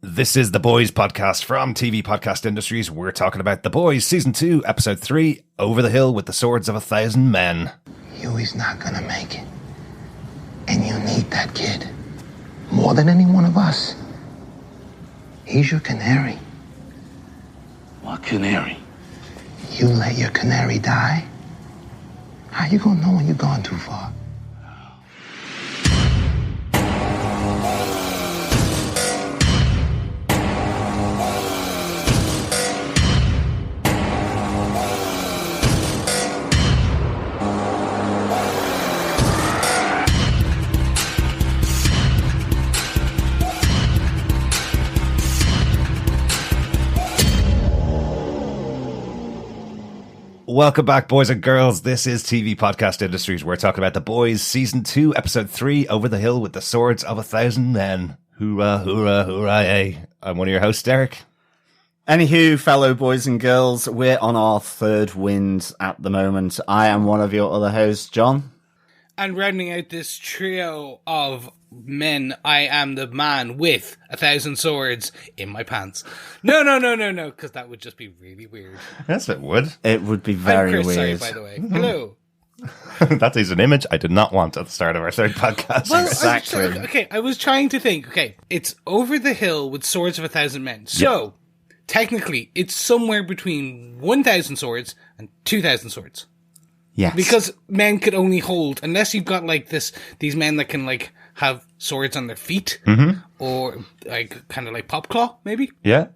This is The Boys podcast from TV Podcast Industries. We're talking about The Boys Season 2, Episode 3, Over the Hill with the Swords of 1,000 Men. Huey's not gonna make it. And you need that kid. More than any one of us. He's your canary. What canary? You let your canary die? How you gonna know when you've gone too far? Welcome back, boys and girls. This is TV Podcast Industries. We're talking about The Boys Season 2, Episode 3, Over the Hill with the Swords of 1,000 Men. Hoorah, hoorah, hoorah, hey. I'm one of your hosts, Darick. Anywho, fellow boys and girls, we're on our third wind at the moment. I am one of your other hosts, John. And rounding out this trio of men, I am the man with 1,000 swords in my pants. No, because that would just be really weird. Yes, it would. It would be very I'm Chris, weird. Sorry, by the way. Hello. That is an image I did not want at the start of our third podcast. Well, Exactly. I was trying to think. Okay, it's Over the Hill with Swords of 1,000 Men. So, technically, it's somewhere between 1,000 swords and 2,000 swords. Yes. Because men could only hold, unless you've got like these men that can like have swords on their feet, or like kind of like Popclaw, maybe. Yeah.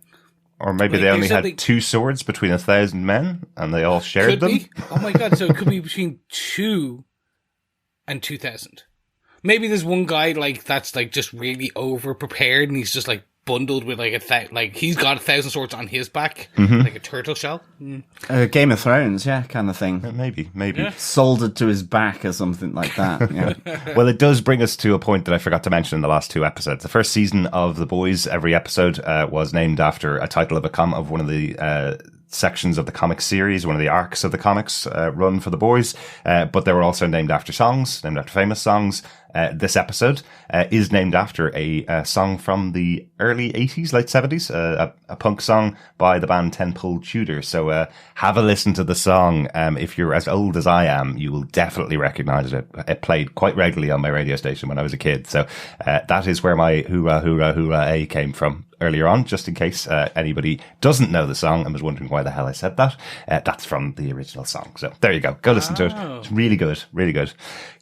Or maybe Like, they only there's had something- 2 swords between 1,000 men and they all shared Could them. be. Oh my god! So it could be between 2 and 2,000. Maybe there's one guy like that's like just really over prepared, and he's just like bundled with like he's got 1,000 swords on his back, like a turtle shell. Game of Thrones, yeah, kind of thing. Maybe. Yeah. Soldered to his back or something like that. Yeah. Well, it does bring us to a point that I forgot to mention in the last 2 episodes. The first season of The Boys, every episode was named after a title of of one of the sections of the comic series, one of the arcs of the comics run for The Boys. But they were also named after songs, named after famous songs. This episode is named after a song from the early 80s, late 70s, a punk song by the band Ten Pole Tudor. So have a listen to the song. If you're as old as I am, you will definitely recognize it. It played quite regularly on my radio station when I was a kid. So that is where my hoorah, hoorah, hoorah came from earlier on, just in case anybody doesn't know the song and was wondering why the hell I said that. That's from the original song. So there you go. Go listen to it. It's really good. Really good.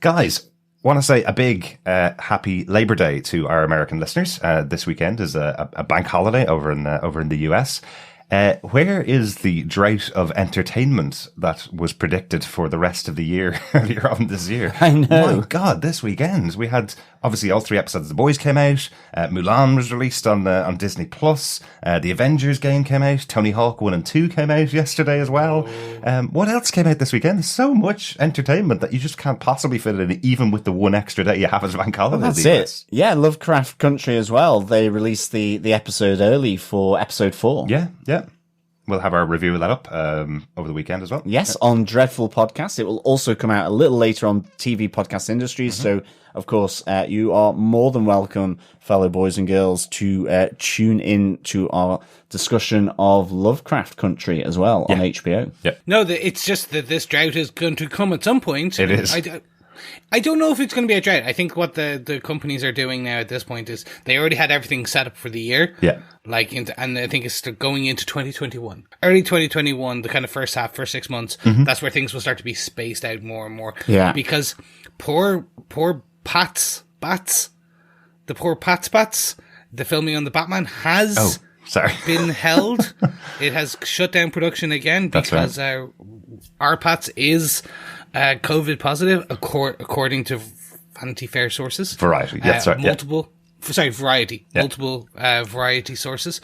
Guys, want to say a big happy Labor Day to our American listeners. This weekend is a bank holiday over in the US. Where is the drought of entertainment that was predicted for the rest of the year earlier on this year? I know. My God, this weekend we had obviously all 3 episodes of The Boys came out. Mulan was released on Disney Plus. The Avengers game came out. Tony Hawk 1 and 2 came out yesterday as well. What else came out this weekend? There's so much entertainment that you just can't possibly fit it in, even with the one extra day you have as a bank holiday. That's it. Yeah, Lovecraft Country as well. They released the episode early for episode 4. Yeah. We'll have our review of that up over the weekend as well. Yes, on Dreadful Podcast. It will also come out a little later on TV Podcast Industries. So, of course, you are more than welcome, fellow boys and girls, to tune in to our discussion of Lovecraft Country as well on HBO. Yeah. No, it's just that this drought is going to come at some point. It is. I don't know if it's going to be a drought. I think what the companies are doing now at this point is they already had everything set up for the year. Yeah. And I think it's going into 2021. Early 2021, the kind of first 6 months, that's where things will start to be spaced out more and more. Yeah. Because poor Bats, the filming on the Batman has been held. It has shut down production again because our Pats is COVID positive, according to Vanity Fair sources. Variety, that's right. Variety. Yeah. Multiple variety sources.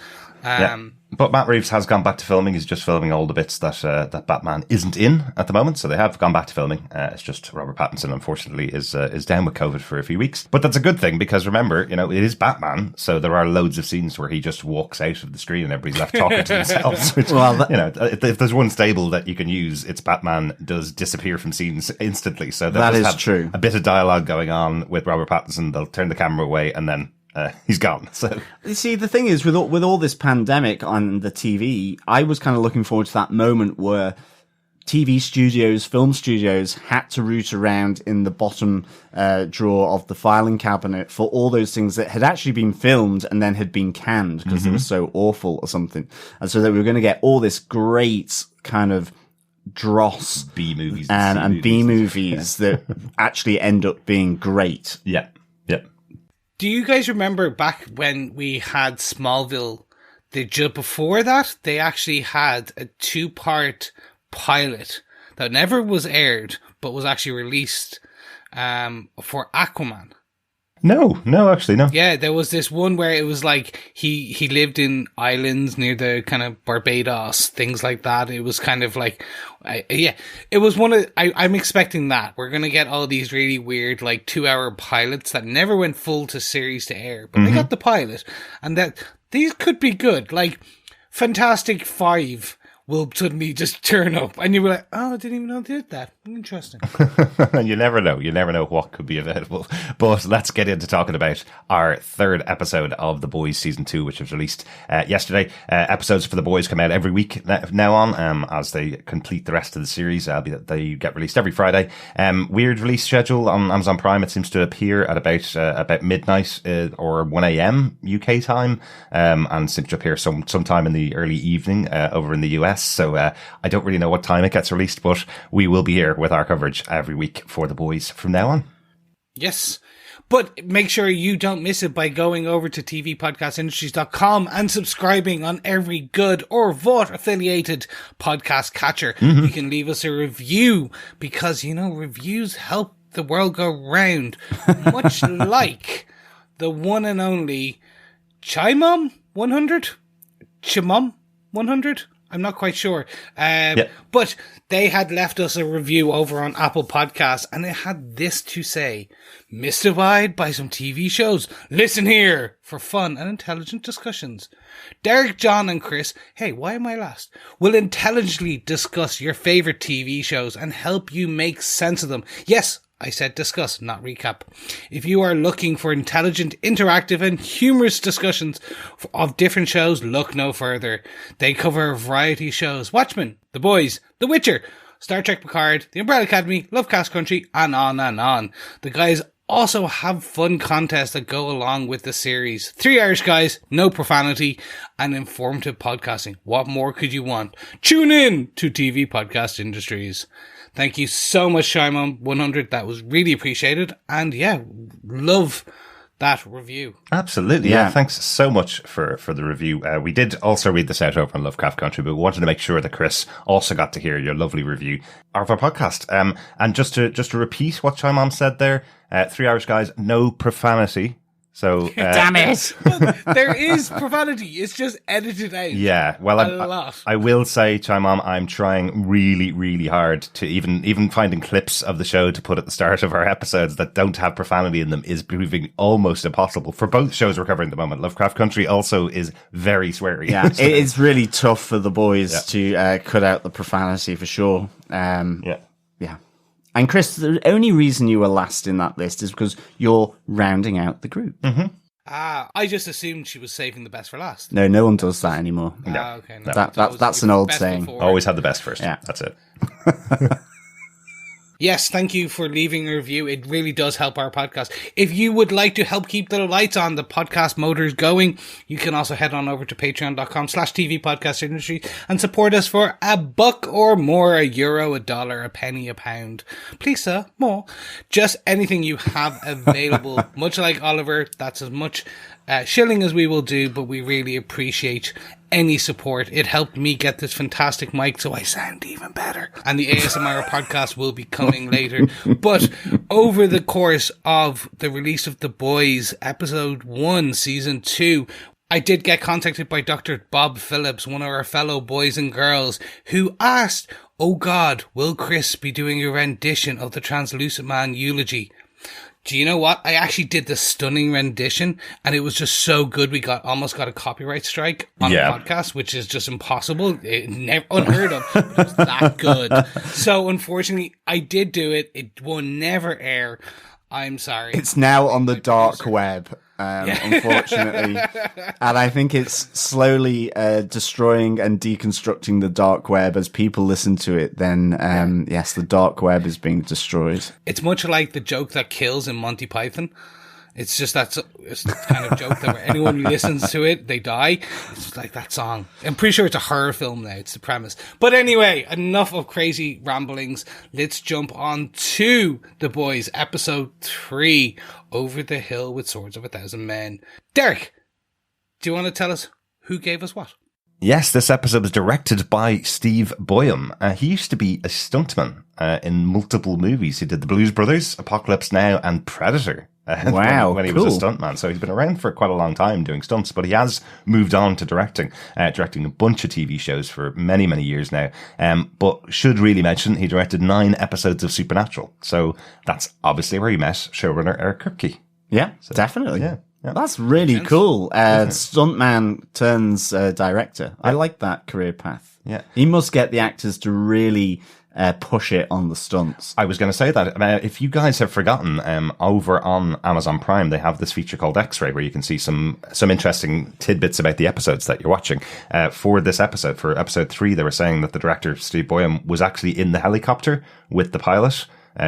But Matt Reeves has gone back to filming. He's just filming all the bits that Batman isn't in at the moment. So they have gone back to filming. It's just Robert Pattinson, unfortunately, is down with COVID for a few weeks. But that's a good thing because remember, it is Batman. So there are loads of scenes where he just walks out of the screen and everybody's left talking to themselves. Which, if there's one stable that you can use, it's Batman does disappear from scenes instantly. So that is true. A bit of dialogue going on with Robert Pattinson. They'll turn the camera away and then he's gone. So you see, the thing is, with all this pandemic on the TV, I was kind of looking forward to that moment where TV studios, film studios had to root around in the bottom drawer of the filing cabinet for all those things that had actually been filmed and then had been canned because they were so awful or something. And so that we were going to get all this great kind of dross B movies and B movies that actually end up being great. Yeah. Do you guys remember back when we had Smallville? Just before that, they actually had a 2-part pilot that never was aired, but was actually released for Aquaman. No, actually, no. Yeah, there was this one where it was like he lived in islands near the kind of Barbados, things like that. It was kind of like, it was one of, I'm expecting that. We're going to get all these really weird, like 2-hour pilots that never went full to series to air, but they got the pilot, and that these could be good. Like Fantastic Five will suddenly just turn up, and you were like, oh, I didn't even know they did that. Interesting. You never know what could be available. But let's get into talking about our 3rd episode of The Boys Season 2, which was released yesterday. Episodes for The Boys come out every week now on, as they complete the rest of the series. They get released every Friday. Weird release schedule on Amazon Prime. It seems to appear at about midnight or 1 a.m. UK time, and seems to appear sometime in the early evening over in the US. So I don't really know what time it gets released, but we will be here with our coverage every week for The Boys from now on. Yes. But make sure you don't miss it by going over to tvpodcastindustries.com and subscribing on every good or VOT affiliated podcast catcher. You can leave us a review because, reviews help the world go round. Much like the one and only Chimom 100? Chimom 100? I'm not quite sure. But they had left us a review over on Apple Podcasts, and it had this to say: mystified by some TV shows? Listen here for fun and intelligent discussions. Darick, John, and Chris, hey, why am I last? Will intelligently discuss your favorite TV shows and help you make sense of them. Yes, I said discuss, not recap. If you are looking for intelligent, interactive, and humorous discussions of different shows, look no further. They cover a variety of shows: Watchmen, The Boys, The Witcher, Star Trek Picard, The Umbrella Academy, Lovecast Country, and on and on. The guys also have fun contests that go along with the series. 3 Irish guys, no profanity, and informative podcasting. What more could you want? Tune in to TV Podcast Industries. Thank you so much, Shimon 100. That was really appreciated. And yeah, love that review. Absolutely. Yeah. Thanks so much for the review. We did also read this out over on Lovecraft Country, but we wanted to make sure that Chris also got to hear your lovely review of our podcast. And just to repeat what Shimon said there, 3 Irish guys, no profanity. So, damn it! There is profanity. It's just edited out. Yeah, well, I will say, Chimom, I'm trying really, really hard to even finding clips of the show to put at the start of our episodes that don't have profanity in them is proving almost impossible for both shows we're covering at the moment. Lovecraft Country also is very sweary. Yeah, so. It's really tough for the boys to cut out the profanity for sure. Yeah. And Chris, the only reason you were last in that list is because you're rounding out the group. I just assumed she was saving the best for last. No one does that anymore. No. That's an old saying. Before. Always have the best first. Yeah. That's it. Yes, thank you for leaving a review. It really does help our podcast. If you would like to help keep the lights on, the podcast motors going, you can also head on over to patreon.com/TV Podcast Industry and support us for $1 or more, €1, $1, a penny, a pound. Please, sir, more. Just anything you have available. Much like Oliver, that's as much shilling as we will do, but we really appreciate any support. It helped me get this fantastic mic so I sound even better. And the ASMR podcast will be coming later. But over the course of the release of The Boys, episode 1, season 2, I did get contacted by Dr. Bob Phillips, one of our fellow boys and girls, who asked, oh God, will Chris be doing a rendition of the Translucent Man eulogy? Do you know what? I actually did the stunning rendition, and it was just so good. We almost got a copyright strike on the podcast, which is just impossible. Unheard of. But it was that good. So unfortunately, I did do it. It will never air. I'm sorry. It's now on the dark web. unfortunately. And I think it's slowly destroying and deconstructing the dark web. As people listen to it, then yes, the dark web is being destroyed. It's much like the joke that kills in Monty Python. It's just it's the kind of joke that where anyone who listens to it, they die. It's just like that song. I'm pretty sure it's a horror film now. It's the premise. But anyway, enough of crazy ramblings. Let's jump on to The Boys, episode 3, Over the Hill with Swords of 1,000 Men. Darick, do you want to tell us who gave us what? Yes, this episode was directed by Steve Boyum. He used to be a stuntman in multiple movies. He did The Blues Brothers, Apocalypse Now, and Predator. Wow, when he was a stuntman. So he's been around for quite a long time doing stunts, but he has moved on to directing a bunch of TV shows for many, many years now. But should really mention, he directed 9 episodes of Supernatural. So that's obviously where he met showrunner Eric Kripke. Yeah, so, definitely. Yeah. That's really cool. Stuntman turns director. I like that career path. Yeah. He must get the actors to really push it on the stunts. I was going to say that. If you guys have forgotten, over on Amazon Prime, they have this feature called X-Ray where you can see some interesting tidbits about the episodes that you're watching. For this episode, for episode 3, they were saying that the director, Steve Boyum, was actually in the helicopter with the pilot.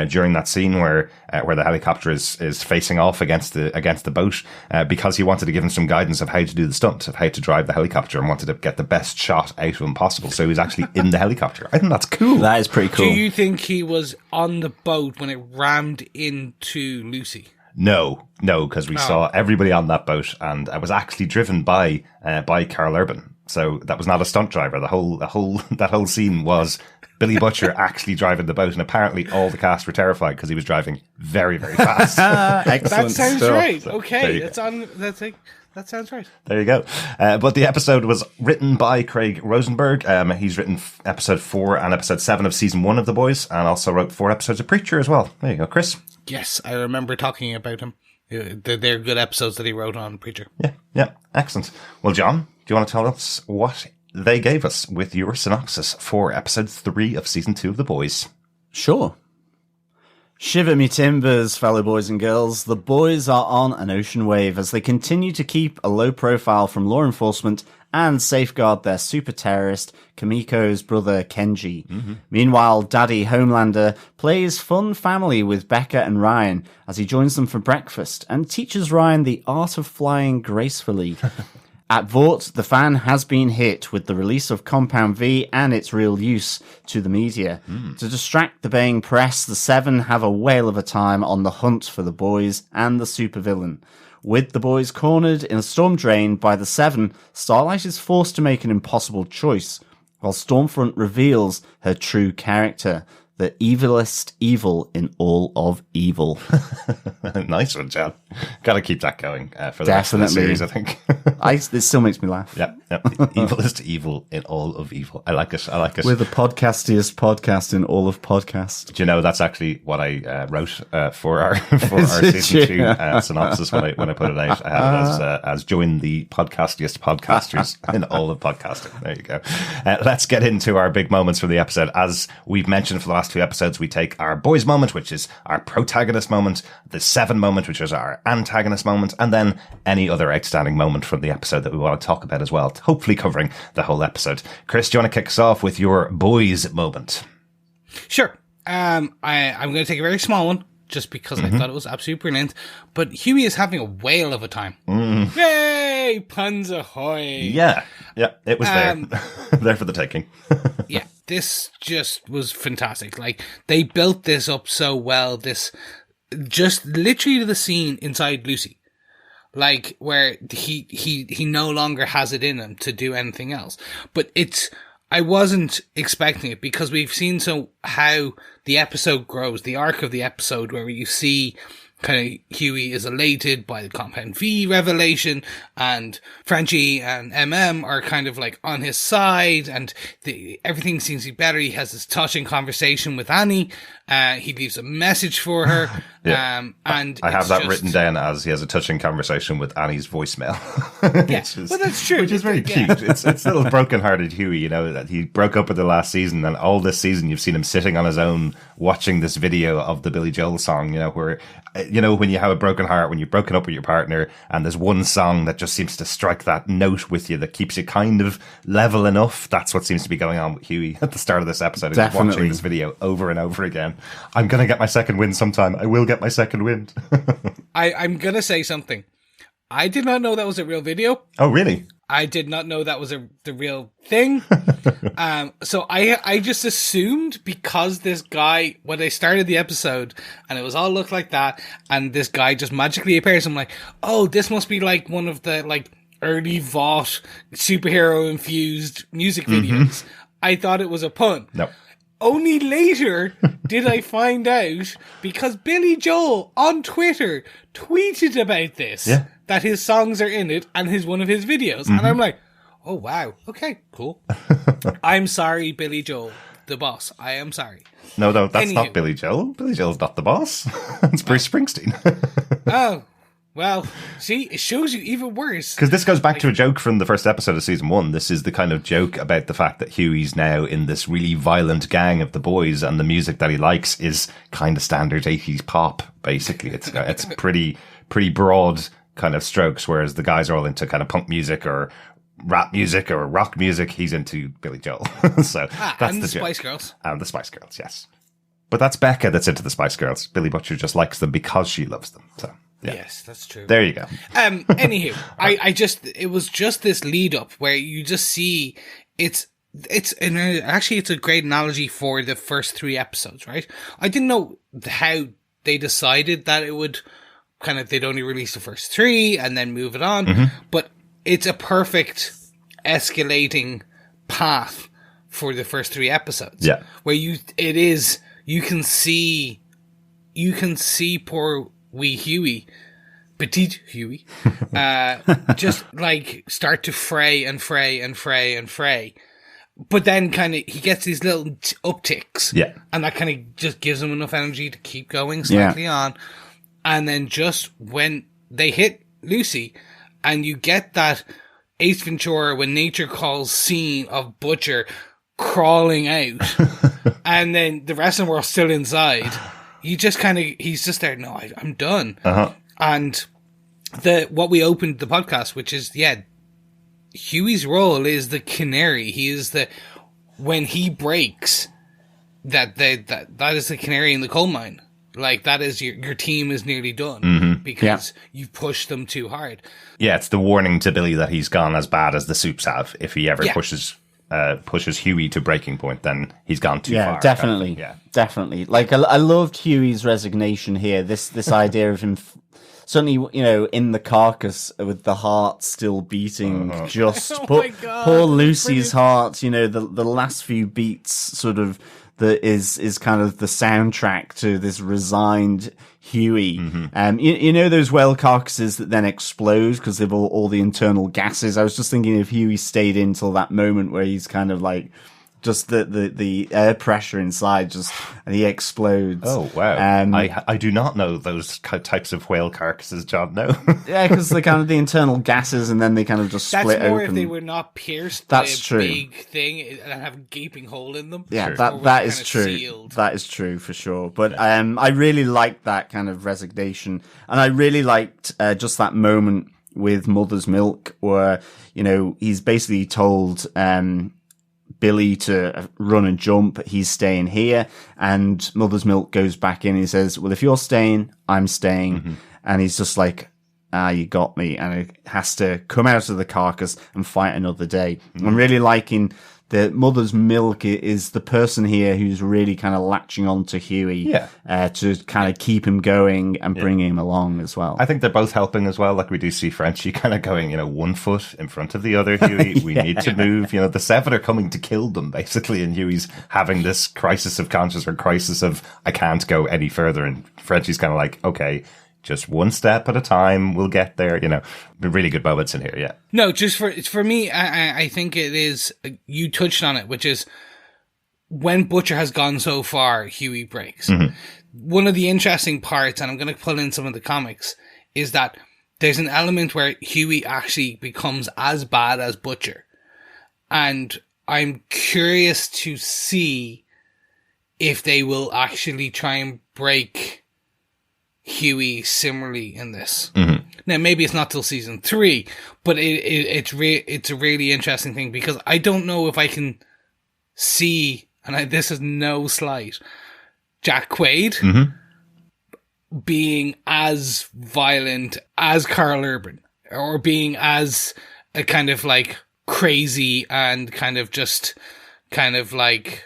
During that scene where the helicopter is facing off against the boat, because he wanted to give him some guidance of how to do the stunt, of how to drive the helicopter, and wanted to get the best shot out of him possible. So he was actually in the helicopter. I think that's cool. That is pretty cool. Do you think he was on the boat when it rammed into Lucy? No, because we saw everybody on that boat, and it was actually driven by Carl Urban. So that was not a stunt driver. That whole scene was Billy Butcher actually driving the boat, and apparently all the cast were terrified because he was driving very, very fast. Excellent. That sounds stuff. right. Okay, that sounds right. There you go. But the episode was written by Craig Rosenberg. He's written episode 4 and episode 7 of season 1 of The Boys, and also wrote 4 episodes of Preacher as well. There you go, Chris. Yes, I remember talking about him. They're good episodes that he wrote on Preacher. Yeah, excellent. Well, John, do you want to tell us what they gave us with your synopsis for episode 3 of season 2 of The Boys? Sure. Shiver me timbers, fellow boys and girls. The boys are on an ocean wave as they continue to keep a low profile from law enforcement and safeguard their super terrorist, Kamiko's brother Kenji. Mm-hmm. Meanwhile, Daddy Homelander plays fun family with Becca and Ryan as he joins them for breakfast and teaches Ryan the art of flying gracefully. At Vought, the fan has been hit with the release of Compound V and its real use to the media. To distract the baying press, the Seven have a whale of a time on the hunt for the boys and the supervillain. With the boys cornered in a storm drain by the Seven, Starlight is forced to make an impossible choice, while Stormfront reveals her true character, the evilest evil in all of evil. Nice one, John. Got to keep that going for the rest of the series, I think. It still makes me laugh. Yeah. Evilest evil in all of evil. I like it. We're the podcastiest podcast in all of podcasts. Do you know that's actually what I wrote for our season 2 synopsis when I put it out? I had it as join the podcastiest podcasters in all of podcasting. There you go. Let's get into our big moments from the episode. As we've mentioned for the last 2 episodes, we take our boys moment, which is our protagonist moment, the Seven moment, which is our antagonist moment, and then any other outstanding moment from the episode that we want to talk about as well, hopefully covering the whole episode. Chris, do you want to kick us off with your boys moment? Sure. I'm going to take a very small one, just because I thought it was absolutely brilliant. But Huey is having a whale of a time. Yay! Puns ahoy! Yeah, it was there. There for the taking. Yeah, this just was fantastic. Like, they built this up so well. This, just literally the scene inside Lucy. Like, where he no longer has it in him to do anything else. But I wasn't expecting it, because we've seen how the episode grows, the arc of the episode, where you see kind of Huey is elated by the Compound V revelation, and Frenchie and MM are kind of like on his side, and everything seems to be better. He has this touching conversation with Annie. He leaves a message for her. Yeah. And I have that written down as he has a touching conversation with Annie's voicemail. Well, that's true. Which is very cute. It's little broken-hearted Huey, you know, that he broke up with the last season, and all this season you've seen him sitting on his own watching this video of the Billy Joel song, you know, where you know, when you have a broken heart, when you've broken up with your partner, and there's one song that just seems to strike that note with you that keeps you kind of level enough. That's what seems to be going on with Huey at the start of this episode. He's watching this video over and over again. I'm going to get my second wind sometime. I will get my second wind. I'm going to say something. I did not know that was a real video. Oh, really? I did not know that was the real thing. So I just assumed because this guy, when they started the episode and it was all looked like that, and this guy just magically appears, I'm like, oh, this must be like one of the like early Vought superhero infused music videos. I thought it was a pun. No. Only later did I find out, because Billy Joel on Twitter tweeted about this, that his songs are in it and one of his videos. And I'm like, oh, wow. Okay, cool. I'm sorry, Billy Joel, the boss. I am sorry. No, that's not Billy Joel. Billy Joel's not the boss. It's Bruce Springsteen. Oh. Well, see, it shows you even worse. Because this goes back to a joke from the first episode of season 1. This is the kind of joke about the fact that Huey's now in this really violent gang of the boys, and the music that he likes is kind of standard 80s pop, basically. It's pretty broad kind of strokes, whereas the guys are all into kind of punk music or rap music or rock music. He's into Billy Joel. So that's and the joke. Spice Girls. And the Spice Girls, yes. But that's Becca that's into the Spice Girls. Billy Butcher just likes them because she loves them. So. Yeah. Yes, that's true. There you go. Anywho, it was just this lead up where you just see actually it's a great analogy for the first 3 episodes, right? I didn't know how they decided that it would they'd only release the first 3 and then move it on, but it's a perfect escalating path for the first 3 episodes. Yeah. Where you can see poor wee Huey, petite Huey, just like start to fray and fray and fray and fray. But then he gets these little upticks. Yeah. And that kind of just gives him enough energy to keep going slightly on. And then just when they hit Lucy and you get that Ace Ventura when nature calls scene of Butcher crawling out and then the rest of the world's still inside. He's just there. No, I'm done. And what we opened the podcast, which is, Huey's role is the canary. He is when he breaks, that is the canary in the coal mine. Like, that is your team is nearly done because you've pushed them too hard. Yeah, it's the warning to Billy that he's gone as bad as the Soups have. If he ever pushes Huey to breaking point, then he's gone too far. Definitely. Definitely. Like, I loved Huey's resignation here. This idea of him, certainly, in the carcass with the heart still beating. Just poor Lucy's heart. The last few beats sort of is kind of the soundtrack to this resigned Huey. Those whale carcasses that then explode because they've all the internal gases. I was just thinking if Huey stayed in till that moment where he's kind of like just the air pressure inside and he explodes. Oh wow! I do not know those types of whale carcasses, John. No. Yeah, because they're kind of the internal gases, and then they kind of just split open. That's more if they were not pierced. That's by true. A big thing and have a gaping hole in them. Yeah, that is true. Sealed. That is true for sure. But I really liked that kind of resignation, and I really liked just that moment with Mother's Milk, where he's basically told Billy to run and jump. He's staying here, and Mother's Milk goes back in and he says, well, if you're staying, I'm staying. And he's just like, you got me. And it has to come out of the carcass and fight another day. I'm really liking the Mother's Milk is the person here who's really kind of latching on to Huey to kind of keep him going and bring him along as well. I think they're both helping as well. Like, we do see Frenchie kind of going, 1 foot in front of the other, Huey. We need to move. The 7 are coming to kill them, basically. And Huey's having this crisis of conscience or crisis of, I can't go any further. And Frenchie's kind of like, okay, just 1 step at a time. We'll get there. Really good moments in here. Yeah. No, just for me, I think it is, you touched on it, which is when Butcher has gone so far, Huey breaks. One of the interesting parts, and I'm going to pull in some of the comics, is that there's an element where Huey actually becomes as bad as Butcher. And I'm curious to see if they will actually try and break Huey similarly in this. Mm-hmm. Now, maybe it's not till season 3, but it's a really interesting thing, because I don't know if I can see, and this is no slight, Jack Quaid being as violent as Karl Urban, or being as a kind of like crazy and kind of just kind of like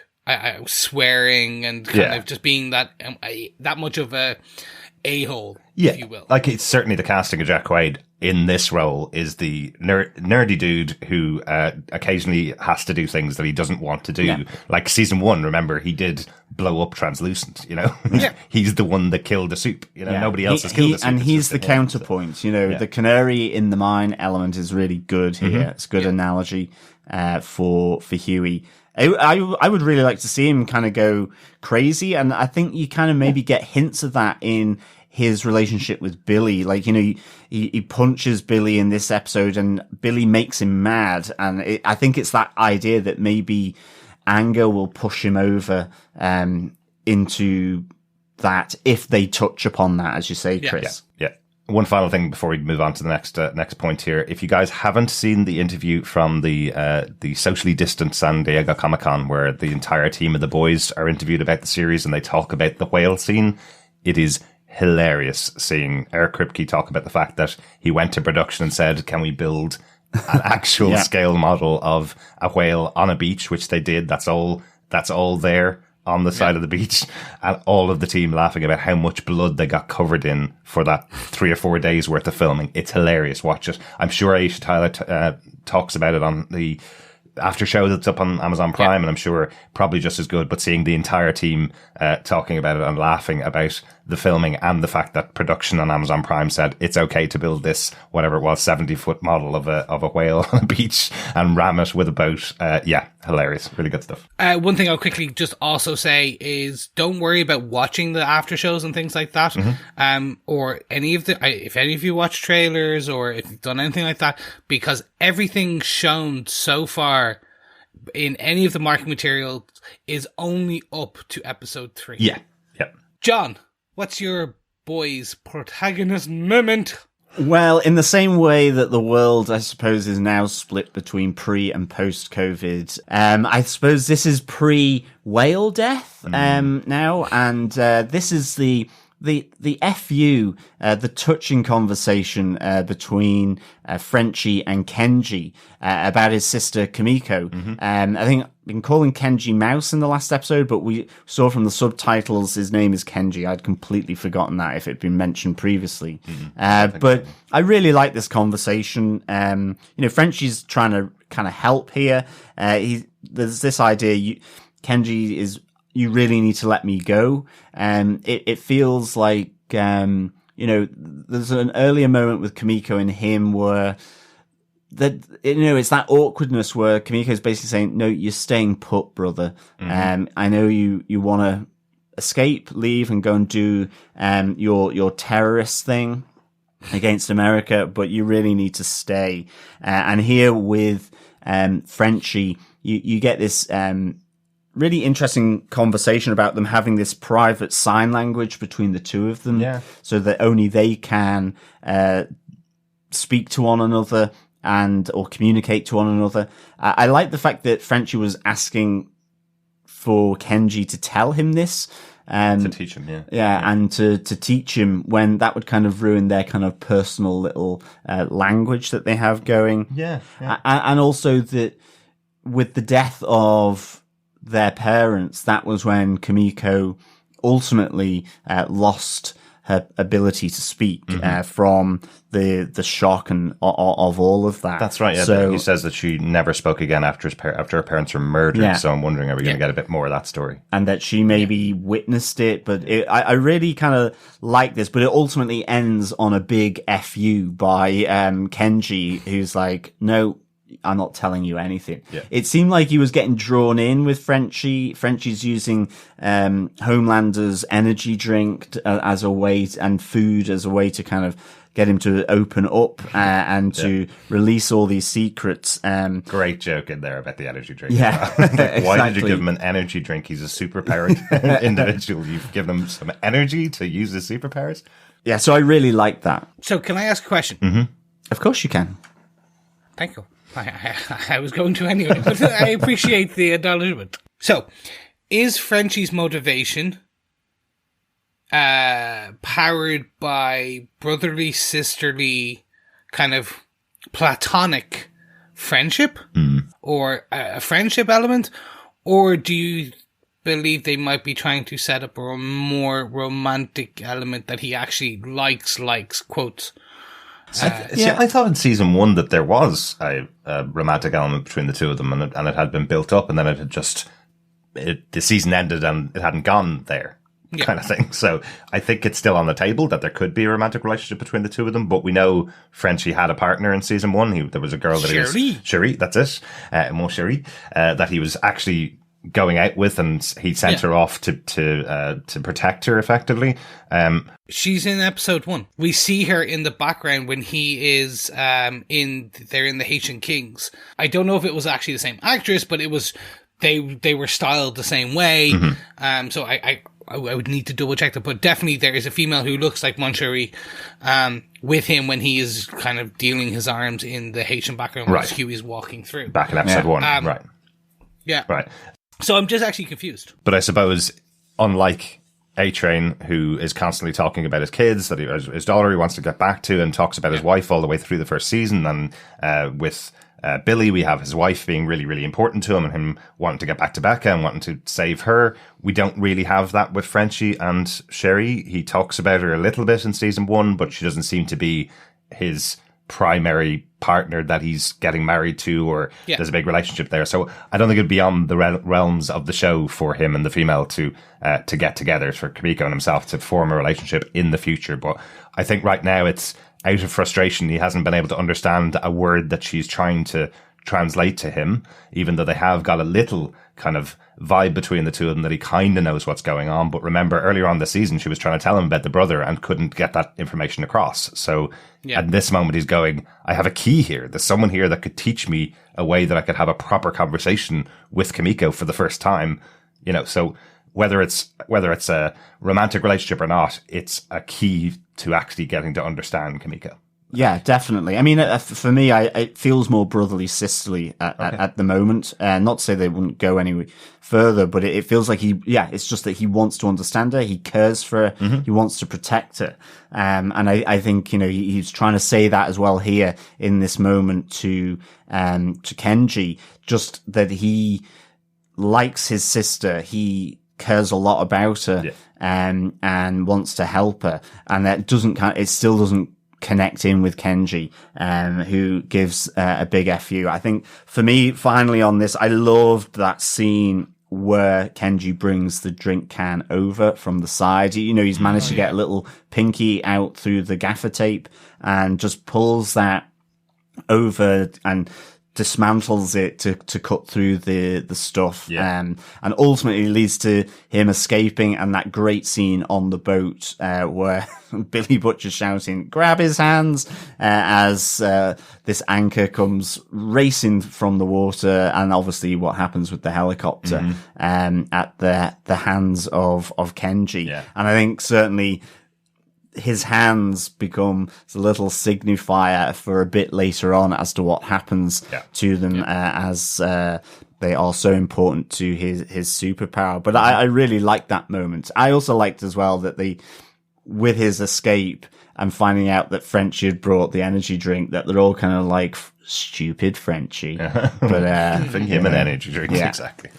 swearing and kind of just being that much of a-hole, if you will. Like, it's certainly the casting of Jack Quaid in this role is the nerdy dude who occasionally has to do things that he doesn't want to do. Yeah. Like season 1, remember, he did blow up Translucent, you know? Yeah. He's the one that killed the soup, you know? Nobody else has killed the soup. And he's the counterpoint, you know? The canary in the mine element is really good here. Mm-hmm. It's a good analogy for Huey. I would really like to see him kind of go crazy, and I think you kind of maybe get hints of that in his relationship with Billy. Like, you know, he punches Billy in this episode and Billy makes him mad. And I think it's that idea that maybe anger will push him over into that, if they touch upon that, as you say, Chris. Yeah. One final thing before we move on to the next point here. If you guys haven't seen the interview from the socially distant San Diego Comic-Con, where the entire team of the boys are interviewed about the series and they talk about the whale scene, it is hilarious seeing Eric Kripke talk about the fact that he went to production and said, can we build an actual scale model of a whale on a beach, which they did. That's all there on the side of the beach, and all of the team laughing about how much blood they got covered in for that 3 or 4 days worth of filming. It's hilarious. Watch it. I'm sure Aisha Tyler talks about it on the after show that's up on Amazon Prime, and I'm sure probably just as good, but seeing the entire team talking about it and laughing about the filming and the fact that production on Amazon Prime said it's okay to build this, whatever it was, 70-foot model of a whale on a beach and ram it with a boat. Hilarious. Really good stuff. One thing I'll quickly just also say is don't worry about watching the after shows and things like that. Mm-hmm. Or any of the, if any of you watch trailers or if you've done anything like that, because everything shown so far in any of the marketing material is only up to episode 3. Yeah. John, what's your boy's protagonist moment? Well, in the same way that the world, I suppose, is now split between pre and post COVID, I suppose this is pre-whale death now, and this is the FU, the touching conversation between Frenchie and Kenji about his sister Kamiko. Mm-hmm. I think I've been calling Kenji Mouse in the last episode, but we saw from the subtitles his name is Kenji. I'd completely forgotten that if it had been mentioned previously. But so. I really like this conversation. Frenchie's trying to kind of help here. There's this idea, Kenji is, you really need to let me go. It feels like, there's an earlier moment with Kamiko and him where it's that awkwardness where Kamiko's basically saying, no, you're staying put, brother. Mm-hmm. I know you want to escape, leave and go and do, your terrorist thing against America, but you really need to stay. And here with, Frenchie, you get this, really interesting conversation about them having this private sign language between the two of them, so that only they can speak to one another or communicate to one another. I like the fact that Frenchie was asking for Kenji to tell him this. To teach him, and to teach him, when that would kind of ruin their kind of personal little language that they have going. And also that with the death of their parents, that was when Kamiko ultimately lost her ability to speak from the shock and of all of that. That's right. Yeah, so he says that she never spoke again after her parents were murdered. Yeah. So I'm wondering, are we going to get a bit more of that story? And that she maybe witnessed it, but I really kind of like this. But it ultimately ends on a big FU by Kenji, who's like, no, I'm not telling you anything. Yeah. It seemed like he was getting drawn in with Frenchie. Frenchie's using Homelander's energy drink as a way and food as a way to kind of get him to open up and to release all these secrets. Great joke in there about the energy drink. Yeah, exactly. Why did you give him an energy drink? He's a superpowered individual. You've given him some energy to use his superpowers. Yeah, so I really like that. So can I ask a question? Mm-hmm. Of course you can. Thank you. I was going to anyway, but I appreciate the acknowledgement. So, is Frenchie's motivation powered by brotherly, sisterly, kind of platonic friendship? Or a friendship element? Or do you believe they might be trying to set up a more romantic element that he actually likes, quotes? I thought in season 1 that there was a romantic element between the two of them, and it had been built up, and then it had just the season ended and it hadn't gone there, kind of thing. So I think it's still on the table that there could be a romantic relationship between the two of them. But we know Frenchie had a partner in season 1. There was a girl that he was Cherie, that's it, Mon Cherie, that he was actually going out with, and he sent her off to protect her effectively. She's in episode 1. We see her in the background when he is they're in the Haitian Kings. I don't know if it was actually the same actress, but it was they were styled the same way. So I would need to double check that, but definitely there is a female who looks like Mon Cherie with him when he is kind of dealing his arms in the Haitian background as Huey's walking through. Back in episode 1, right. Yeah. Right. So I'm just actually confused. But I suppose, unlike A-Train, who is constantly talking about his kids, that his daughter he wants to get back to, and talks about his wife all the way through the first season, and with Billy, we have his wife being really, really important to him, and him wanting to get back to Becca and wanting to save her. We don't really have that with Frenchie and Sherry. He talks about her a little bit in season 1, but she doesn't seem to be his primary partner that he's getting married to, or there's a big relationship there. So I don't think it'd be on the realms of the show for him and the female to get together, for Kamiko and himself to form a relationship in the future. But I think right now it's out of frustration. He hasn't been able to understand a word that she's trying to translate to him, even though they have got a little kind of vibe between the two of them that he kind of knows what's going on. But remember, earlier on this season, she was trying to tell him about the brother and couldn't get that information across. So at this moment, he's going, I have a key here. There's someone here that could teach me a way that I could have a proper conversation with Kamiko for the first time. You know, so whether it's a romantic relationship or not, it's a key to actually getting to understand Kamiko. Yeah, definitely. I mean, for me, it feels more brotherly, sisterly at the moment. Not to say they wouldn't go any further, but it feels like it's just that he wants to understand her. He cares for her. He wants to protect her. And I think, you know, he's trying to say that as well here in this moment to Kenji, just that he likes his sister. He cares a lot about her, and wants to help her. And that it still doesn't connect in with Kenji, who gives a big FU. I think for me, finally on this, I loved that scene where Kenji brings the drink can over from the side. You know, he's managed to get a little pinky out through the gaffer tape and just pulls that over and dismantles it to cut through the stuff, and ultimately leads to him escaping, and that great scene on the boat where Billy Butcher's shouting, grab his hands, as this anchor comes racing from the water, and obviously what happens with the helicopter at the hands of Kenji. And I think certainly his hands become a little signifier for a bit later on as to what happens to them, as they are so important to his superpower. But I really liked that moment. I also liked as well that with his escape and finding out that Frenchie had brought the energy drink, that they're all kind of like, stupid Frenchie. But giving him an energy drink. Exactly.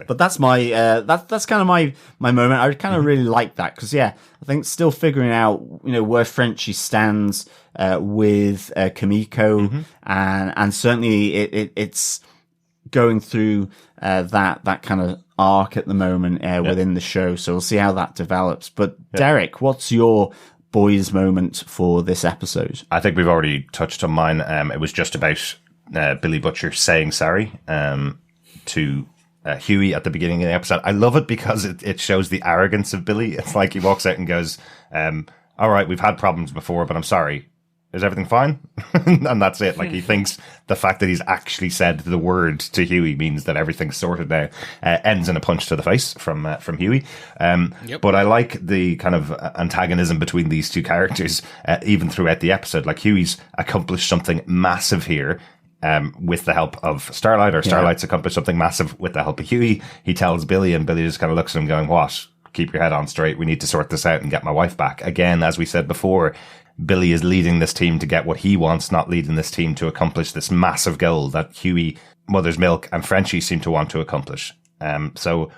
But that's my that's kind of my moment. I kind of really like that, because I think still figuring out, you know, where Frenchie stands with Kamiko, and certainly it's going through that kind of arc at the moment within the show. So we'll see how that develops. But Darick, what's your boys moment for this episode? I think we've already touched on mine. It was just about Billy Butcher saying sorry to Huey at the beginning of the episode. I love it because it shows the arrogance of Billy. It's like he walks out and goes, all right, we've had problems before, but I'm sorry. is everything fine? And that's it. Like, he thinks the fact that he's actually said the word to Huey means that everything's sorted now. Ends in a punch to the face from Huey. But I like the kind of antagonism between these two characters, even throughout the episode. Like, Huey's accomplished something massive here, with the help of Starlight, or Starlight's accomplished something massive with the help of Huey. He tells Billy, and Billy just kind of looks at him going, what? Keep your head on straight. We need to sort this out and get my wife back. Again, as we said before, Billy is leading this team to get what he wants, not leading this team to accomplish this massive goal that Huey, Mother's Milk, and Frenchie seem to want to accomplish. So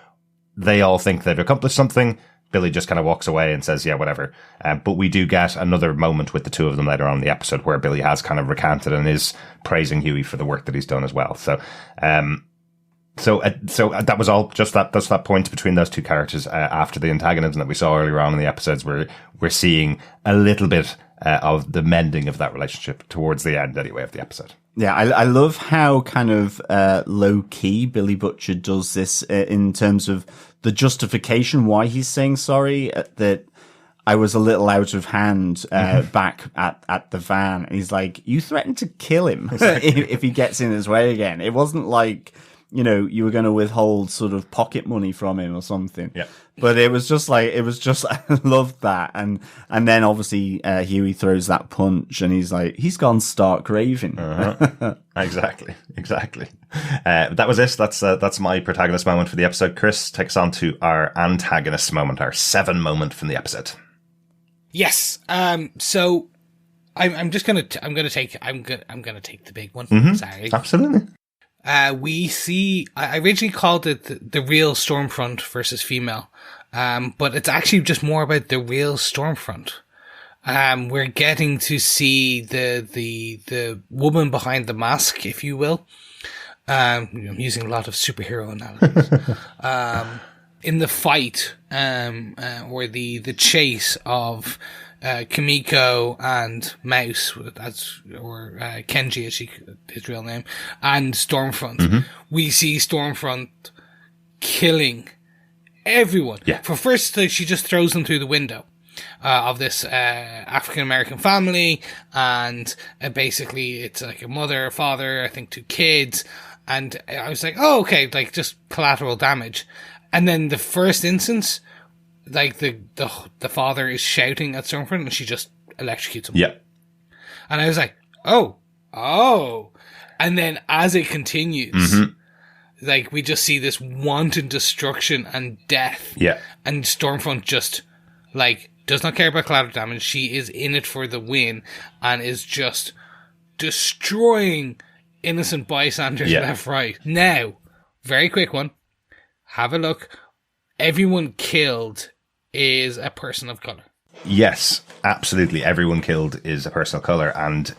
they all think they've accomplished something. Billy just kind of walks away and says, yeah, whatever. But we do get another moment with the two of them later on in the episode where Billy has kind of recanted and is praising Huey for the work that he's done as well. So that was all just that's that point between those two characters after the antagonism that we saw earlier on in the episodes, where we're seeing a little bit of the mending of that relationship towards the end, anyway, of the episode. Yeah, I love how kind of low key Billy Butcher does this in terms of the justification why he's saying sorry. That I was a little out of hand back at the van. And he's like, you threatened to kill him if he gets in his way again. It wasn't like, you know, you were going to withhold sort of pocket money from him or something. Yeah. But it was just, I loved that. And then obviously, Huey throws that punch and he's like, he's gone stark raving. Exactly. That was it. That's my protagonist moment for the episode. Chris, take us on to our antagonist moment, our 7 moment from the episode. Yes. So I'm gonna take the big one. Mm-hmm. Sorry. Absolutely. We see, I originally called it the real Stormfront versus female. But it's actually just more about the real Stormfront. We're getting to see the woman behind the mask, if you will. I'm using a lot of superhero analogies. In the fight, or the chase of Kamiko and Mouse, or Kenji, his real name, and Stormfront. Mm-hmm. We see Stormfront killing everyone. Yeah. For first, she just throws them through the window of this African American family, and basically it's like a mother, a father, I think 2 kids, and I was like, oh, okay, like just collateral damage. And then the first instance, like the father is shouting at Stormfront and she just electrocutes him. Yeah. And I was like, oh. And then as it continues, mm-hmm. like we just see this wanton destruction and death. Yeah. And Stormfront just like does not care about collateral damage. She is in it for the win and is just destroying innocent bystanders left, right. Now, very quick one. Have a look. Everyone killed is a person of color. Yes, absolutely. Everyone killed is a person of color. And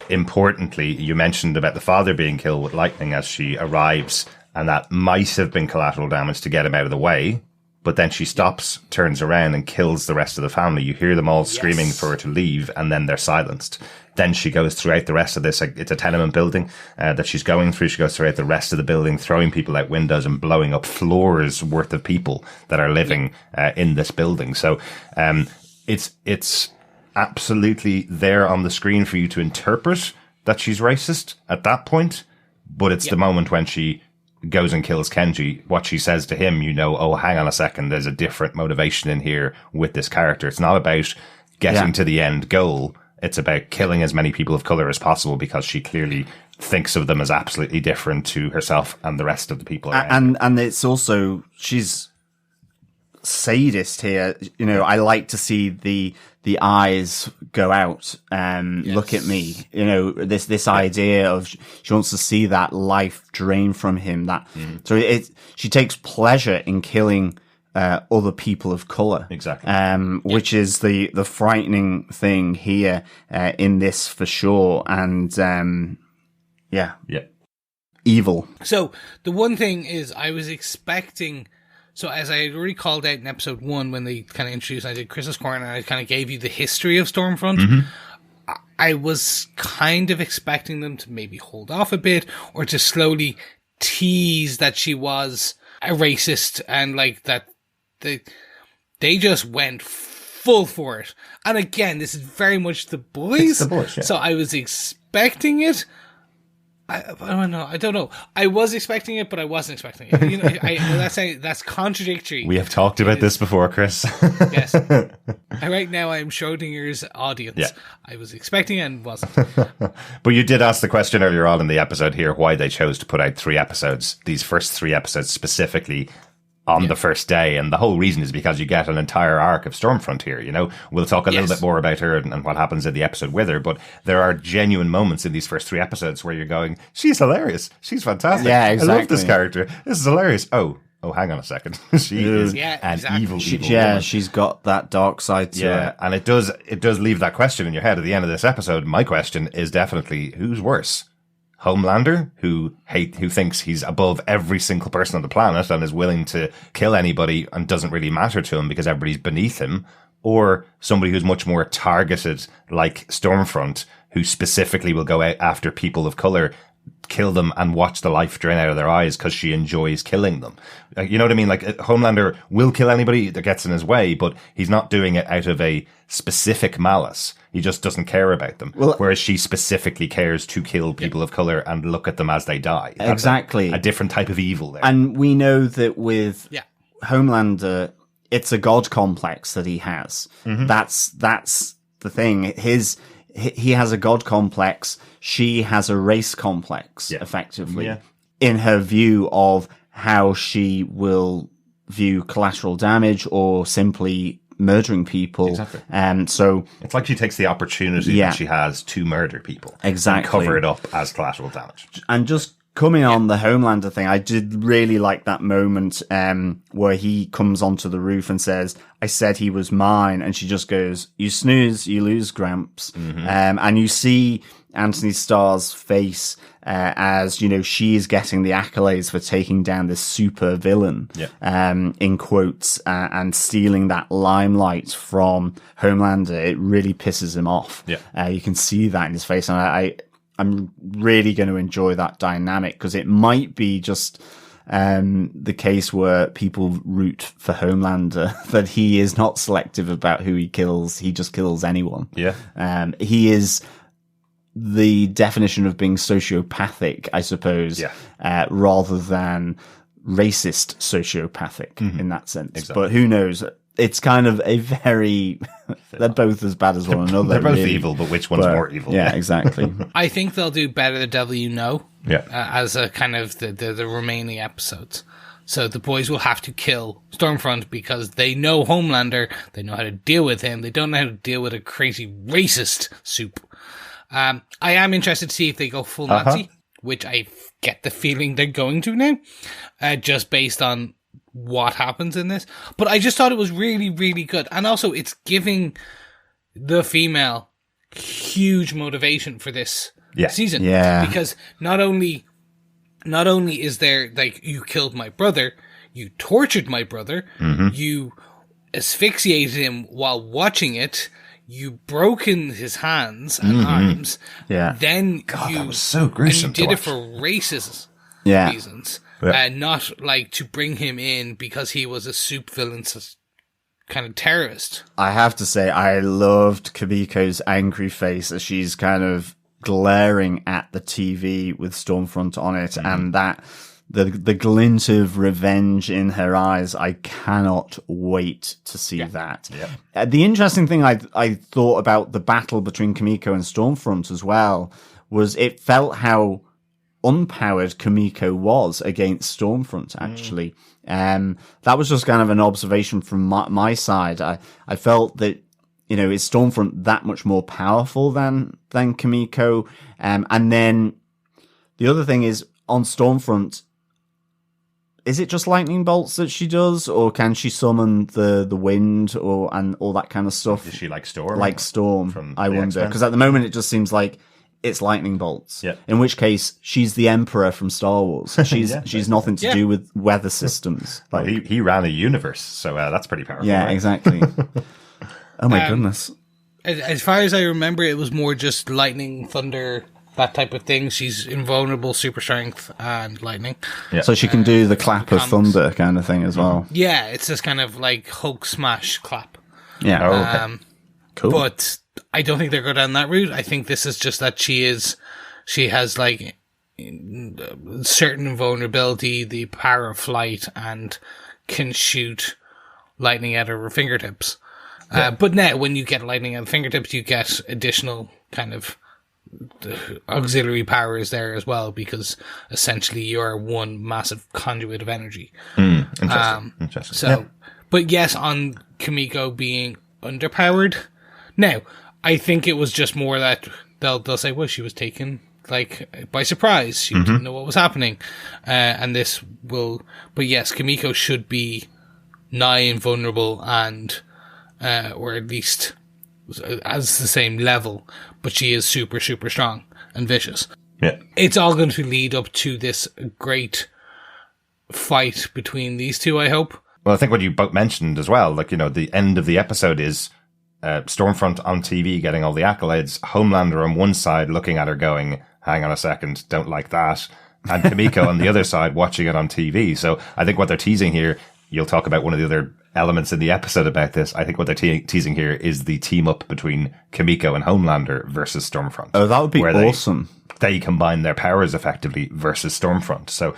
importantly, you mentioned about the father being killed with lightning as she arrives, and that might have been collateral damage to get him out of the way. But then she stops, turns around, and kills the rest of the family. You hear them all screaming for her to leave, and then they're silenced. Then she goes throughout the rest of this. It's a tenement building that she's going through. She goes throughout the rest of the building, throwing people out windows and blowing up floors worth of people that are living in this building. So it's absolutely there on the screen for you to interpret that she's racist at that point. But it's the moment when she goes and kills Kenji, what she says to him, you know, oh, hang on a second, there's a different motivation in here with this character. It's not about getting to the end goal. It's about killing as many people of color as possible because she clearly thinks of them as absolutely different to herself and the rest of the people around. And it's also, she's sadist here. You know, I like to see the eyes go out and look at me. You know, this idea of she wants to see that life drain from him. So she takes pleasure in killing other people of color. Exactly. Which is the frightening thing here in this for sure. And evil. So the one thing is I was expecting. So as I had already called out in episode 1 when they kind of introduced, I did Chris's Corner and I kind of gave you the history of Stormfront. Mm-hmm. I was kind of expecting them to maybe hold off a bit or to slowly tease that she was a racist and like that they just went full for it. And again, this is very much The Boys. It's The Boys, yeah. So I was expecting it. I don't know. I was expecting it, but I wasn't expecting it. You know, that's contradictory. We have talked about this before, Chris. Yes. Right now, I am Schrodinger's audience. Yeah. I was expecting it and wasn't. But you did ask the question earlier on in the episode here why they chose to put out 3 episodes, these first 3 episodes specifically, on the first day, and the whole reason is because you get an entire arc of Stormfront here. You know, we'll talk a little bit more about her and what happens in the episode with her, but there are genuine moments in these first 3 episodes where you're going, she's hilarious, she's fantastic, yeah, exactly. I love this character, this is hilarious. Oh, hang on a second, she is evil woman. She's got that dark side to her. And it does leave that question in your head at the end of this episode. My question is definitely, who's worse? Homelander, who thinks he's above every single person on the planet and is willing to kill anybody and doesn't really matter to him because everybody's beneath him, or somebody who's much more targeted, like Stormfront, who specifically will go out after people of color, kill them and watch the life drain out of their eyes because she enjoys killing them. You know what I mean? Like, Homelander will kill anybody that gets in his way, but he's not doing it out of a specific malice. He just doesn't care about them. Whereas she specifically cares to kill people of color and look at them as they die. That's exactly. A different type of evil there. And we know that with Homelander, it's a god complex that he has. Mm-hmm. That's the thing. He has a god complex. She has a race complex, effectively, in her view of how she will view collateral damage or simply murdering people. Exactly. So it's like she takes the opportunity that she has to murder people. Exactly. And cover it up as collateral damage. And just coming on the Homelander thing, I did really like that moment where he comes onto the roof and says, I said he was mine. And she just goes, you snooze, you lose, Gramps. Mm-hmm. And you see Anthony Starr's face as, you know, she is getting the accolades for taking down this super villain, in quotes, and stealing that limelight from Homelander. It really pisses him off. Yeah. You can see that in his face. And I'm really going to enjoy that dynamic because it might be just the case where people root for Homelander, that he is not selective about who he kills. He just kills anyone. Yeah. He is the definition of being sociopathic, I suppose, rather than racist sociopathic in that sense. Exactly. But who knows? It's kind of a very... they're both as bad as one another. They're both evil, but which one's more evil? Yeah, exactly. I think they'll do Better the Devil You Know as a kind of the remaining episodes. So the boys will have to kill Stormfront because they know Homelander, they know how to deal with him, they don't know how to deal with a crazy racist soup. I am interested to see if they go full Nazi, which I get the feeling they're going to now, just based on what happens in this. But I just thought it was really, really good. And also it's giving the female huge motivation for this season. Yeah. Because not only is there, like, you killed my brother, you tortured my brother, you asphyxiated him while watching it, you broken his hands and arms. Yeah. Then that was so gruesome. And you did it for racist reasons. And not like to bring him in because he was a soup villain kind of terrorist. I have to say, I loved Kamiko's angry face as she's kind of glaring at the TV with Stormfront on it, and that the glint of revenge in her eyes. I cannot wait to see that. Yeah. The interesting thing I thought about the battle between Kamiko and Stormfront as well was it felt how unpowered Kamiko was against Stormfront, actually. That was just kind of an observation from my side. I felt that, you know, is Stormfront that much more powerful than Kamiko? And then the other thing is, on Stormfront, is it just lightning bolts that she does, or can she summon the wind and all that kind of stuff? Is she like Storm? Like Storm, I wonder. Because at the moment it just seems like it's lightning bolts. Yeah. In which case, she's the Emperor from Star Wars. She's nothing to do with weather systems. Like, well, he ran a universe, so that's pretty powerful. Yeah, right? Exactly. Oh my goodness. As far as I remember, it was more just lightning, thunder, that type of thing. She's invulnerable, super strength, and lightning. Yeah. So she can do the clap of thunder kind of thing as well. Yeah, it's this kind of like Hulk smash clap. Yeah. Oh, okay. Cool. But I don't think they're going down that route. I think this is just that she has like certain vulnerability, the power of flight, and can shoot lightning out of her fingertips. But now, when you get lightning out of fingertips, you get additional kind of auxiliary powers there as well, because essentially you're one massive conduit of energy. Interesting. So, but yes, on Kamiko being underpowered. Now, I think it was just more that they'll say, well, she was taken like by surprise. She didn't know what was happening, and this will. But yes, Kamiko should be nigh invulnerable and, or at least as the same level, but she is super, super strong and vicious. Yeah. It's all going to lead up to this great fight between these two, I hope. Well, I think what you both mentioned as well, like, the end of the episode is Stormfront on TV getting all the accolades, Homelander on one side looking at her going, hang on a second, don't like that, and Kamiko on the other side watching it on TV. So I think what they're teasing here, you'll talk about one of the other elements in the episode about this. I think what they're teasing here is the team up between Kamiko and Homelander versus Stormfront. Oh, that would be awesome. They combine their powers effectively versus Stormfront. So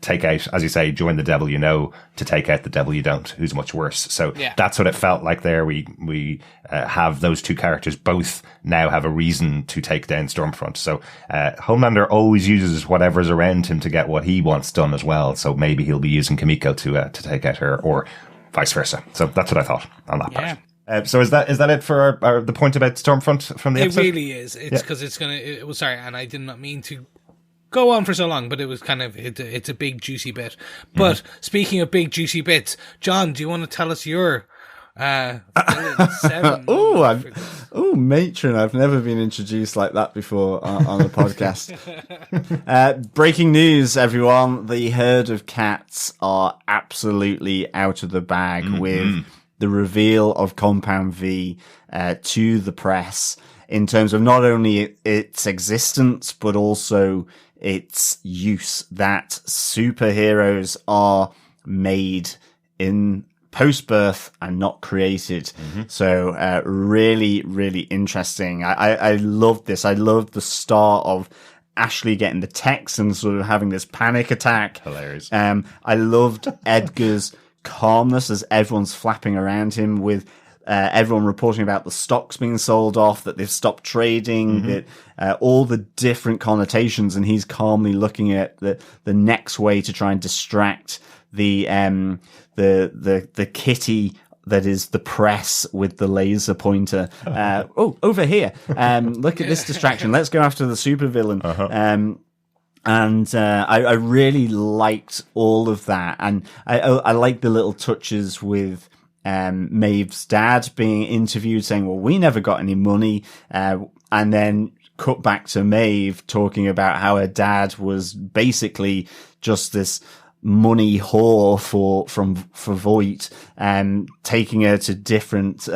take out, as you say, join the devil you know to take out the devil you don't, who's much worse. So that's what it felt like there. We have those two characters both now have a reason to take down Stormfront. So Homelander always uses whatever's around him to get what he wants done as well. So maybe he'll be using Kamiko to take out her, or vice versa. So that's what I thought on that part. So is that it for the point about Stormfront from the episode? It really is. It's because it's gonna. It was sorry, and I did not mean to go on for so long, but it was kind of it's a big juicy bit. But speaking of big juicy bits, John, do you want to tell us your 7? Matron! I've never been introduced like that before on the podcast. Breaking news, everyone! The herd of cats are absolutely out of the bag with the reveal of Compound V to the press in terms of not only its existence, but also its use, that superheroes are made in post-birth and not created. So really, really interesting. I loved this. I loved the start of Ashley getting the text and sort of having this panic attack. Hilarious. I loved Edgar's calmness as everyone's flapping around him, with everyone reporting about the stocks being sold off, that they've stopped trading, that all the different connotations, and he's calmly looking at the next way to try and distract the kitty that is the press with the laser pointer. Over here. Look at this distraction. Let's go after the supervillain. And I really liked all of that. And I like the little touches with Maeve's dad being interviewed saying, well, we never got any money. And then cut back to Maeve talking about how her dad was basically just this money whore for Voight, and taking her to different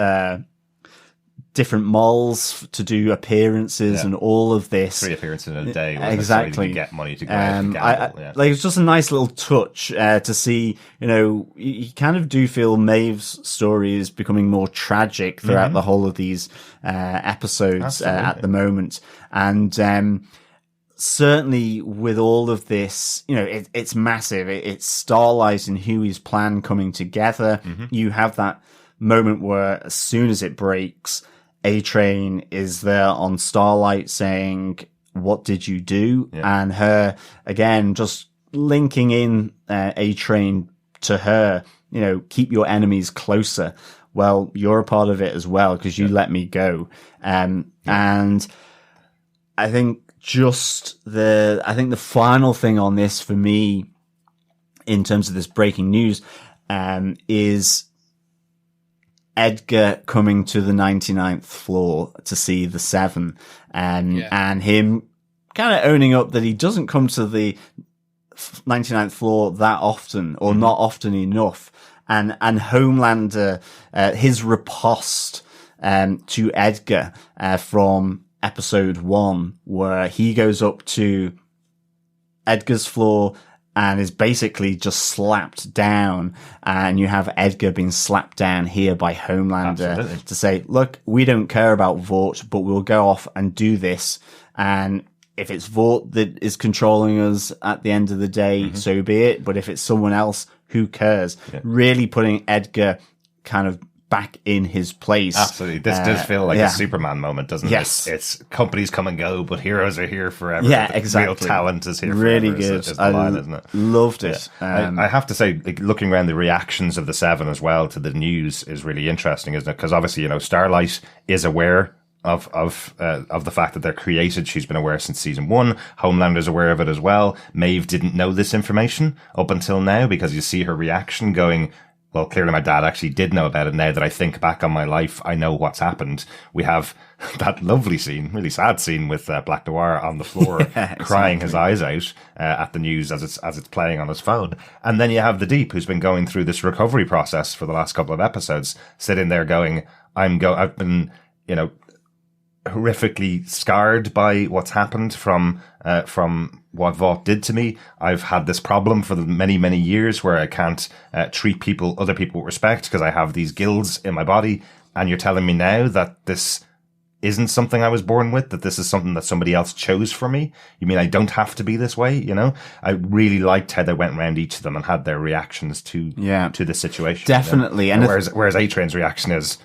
malls to do appearances and all of this. 3 appearances in a day. Exactly. To get money to go out and gamble. Like, it's just a nice little touch to see, you kind of do feel Maeve's story is becoming more tragic throughout the whole of these episodes at the moment. And certainly with all of this, it's massive. It's Starlight and Huey's plan coming together. You have that moment where as soon as it breaks, A-Train is there on Starlight saying, what did you do? And her, again, just linking in A-Train to her, keep your enemies closer. Well, you're a part of it as well because you let me go. And I think the final thing on this for me in terms of this breaking news is Edgar coming to the 99th floor to see the 7 and him kind of owning up that he doesn't come to the 99th floor that often, or not often enough. And Homelander, his riposte to Edgar from episode 1, where he goes up to Edgar's floor and is basically just slapped down. And you have Edgar being slapped down here by Homelander to say, look, we don't care about Vought, but we'll go off and do this. And if it's Vought that is controlling us at the end of the day, so be it. But if it's someone else, who cares? Yeah. Really putting Edgar kind of back in his place. Absolutely. This does feel like a Superman moment, doesn't it? Yes. It's companies come and go, but heroes are here forever. Yeah, exactly. Real talent is here really forever. Good. Is the line, isn't it? Loved it. Yeah. I have to say, like, looking around the reactions of the Seven as well to the news is really interesting, isn't it? Because obviously, Starlight is aware of the fact that they're created. She's been aware since season 1. Homelander's aware of it as well. Maeve didn't know this information up until now, because you see her reaction going, well, clearly my dad actually did know about it. Now that I think back on my life, I know what's happened. We have that lovely scene, really sad scene with Black Noir on the floor, crying his eyes out at the news as it's playing on his phone. And then you have the Deep, who's been going through this recovery process for the last couple of episodes, sitting there going, I've been, horrifically scarred by what's happened from what Vought did to me. I've had this problem for many, many years where I can't treat other people with respect because I have these gills in my body. And you're telling me now that this isn't something I was born with, that this is something that somebody else chose for me? You mean I don't have to be this way? I really liked how they went around each of them and had their reactions to the situation. Definitely. And whereas A-Train's reaction is,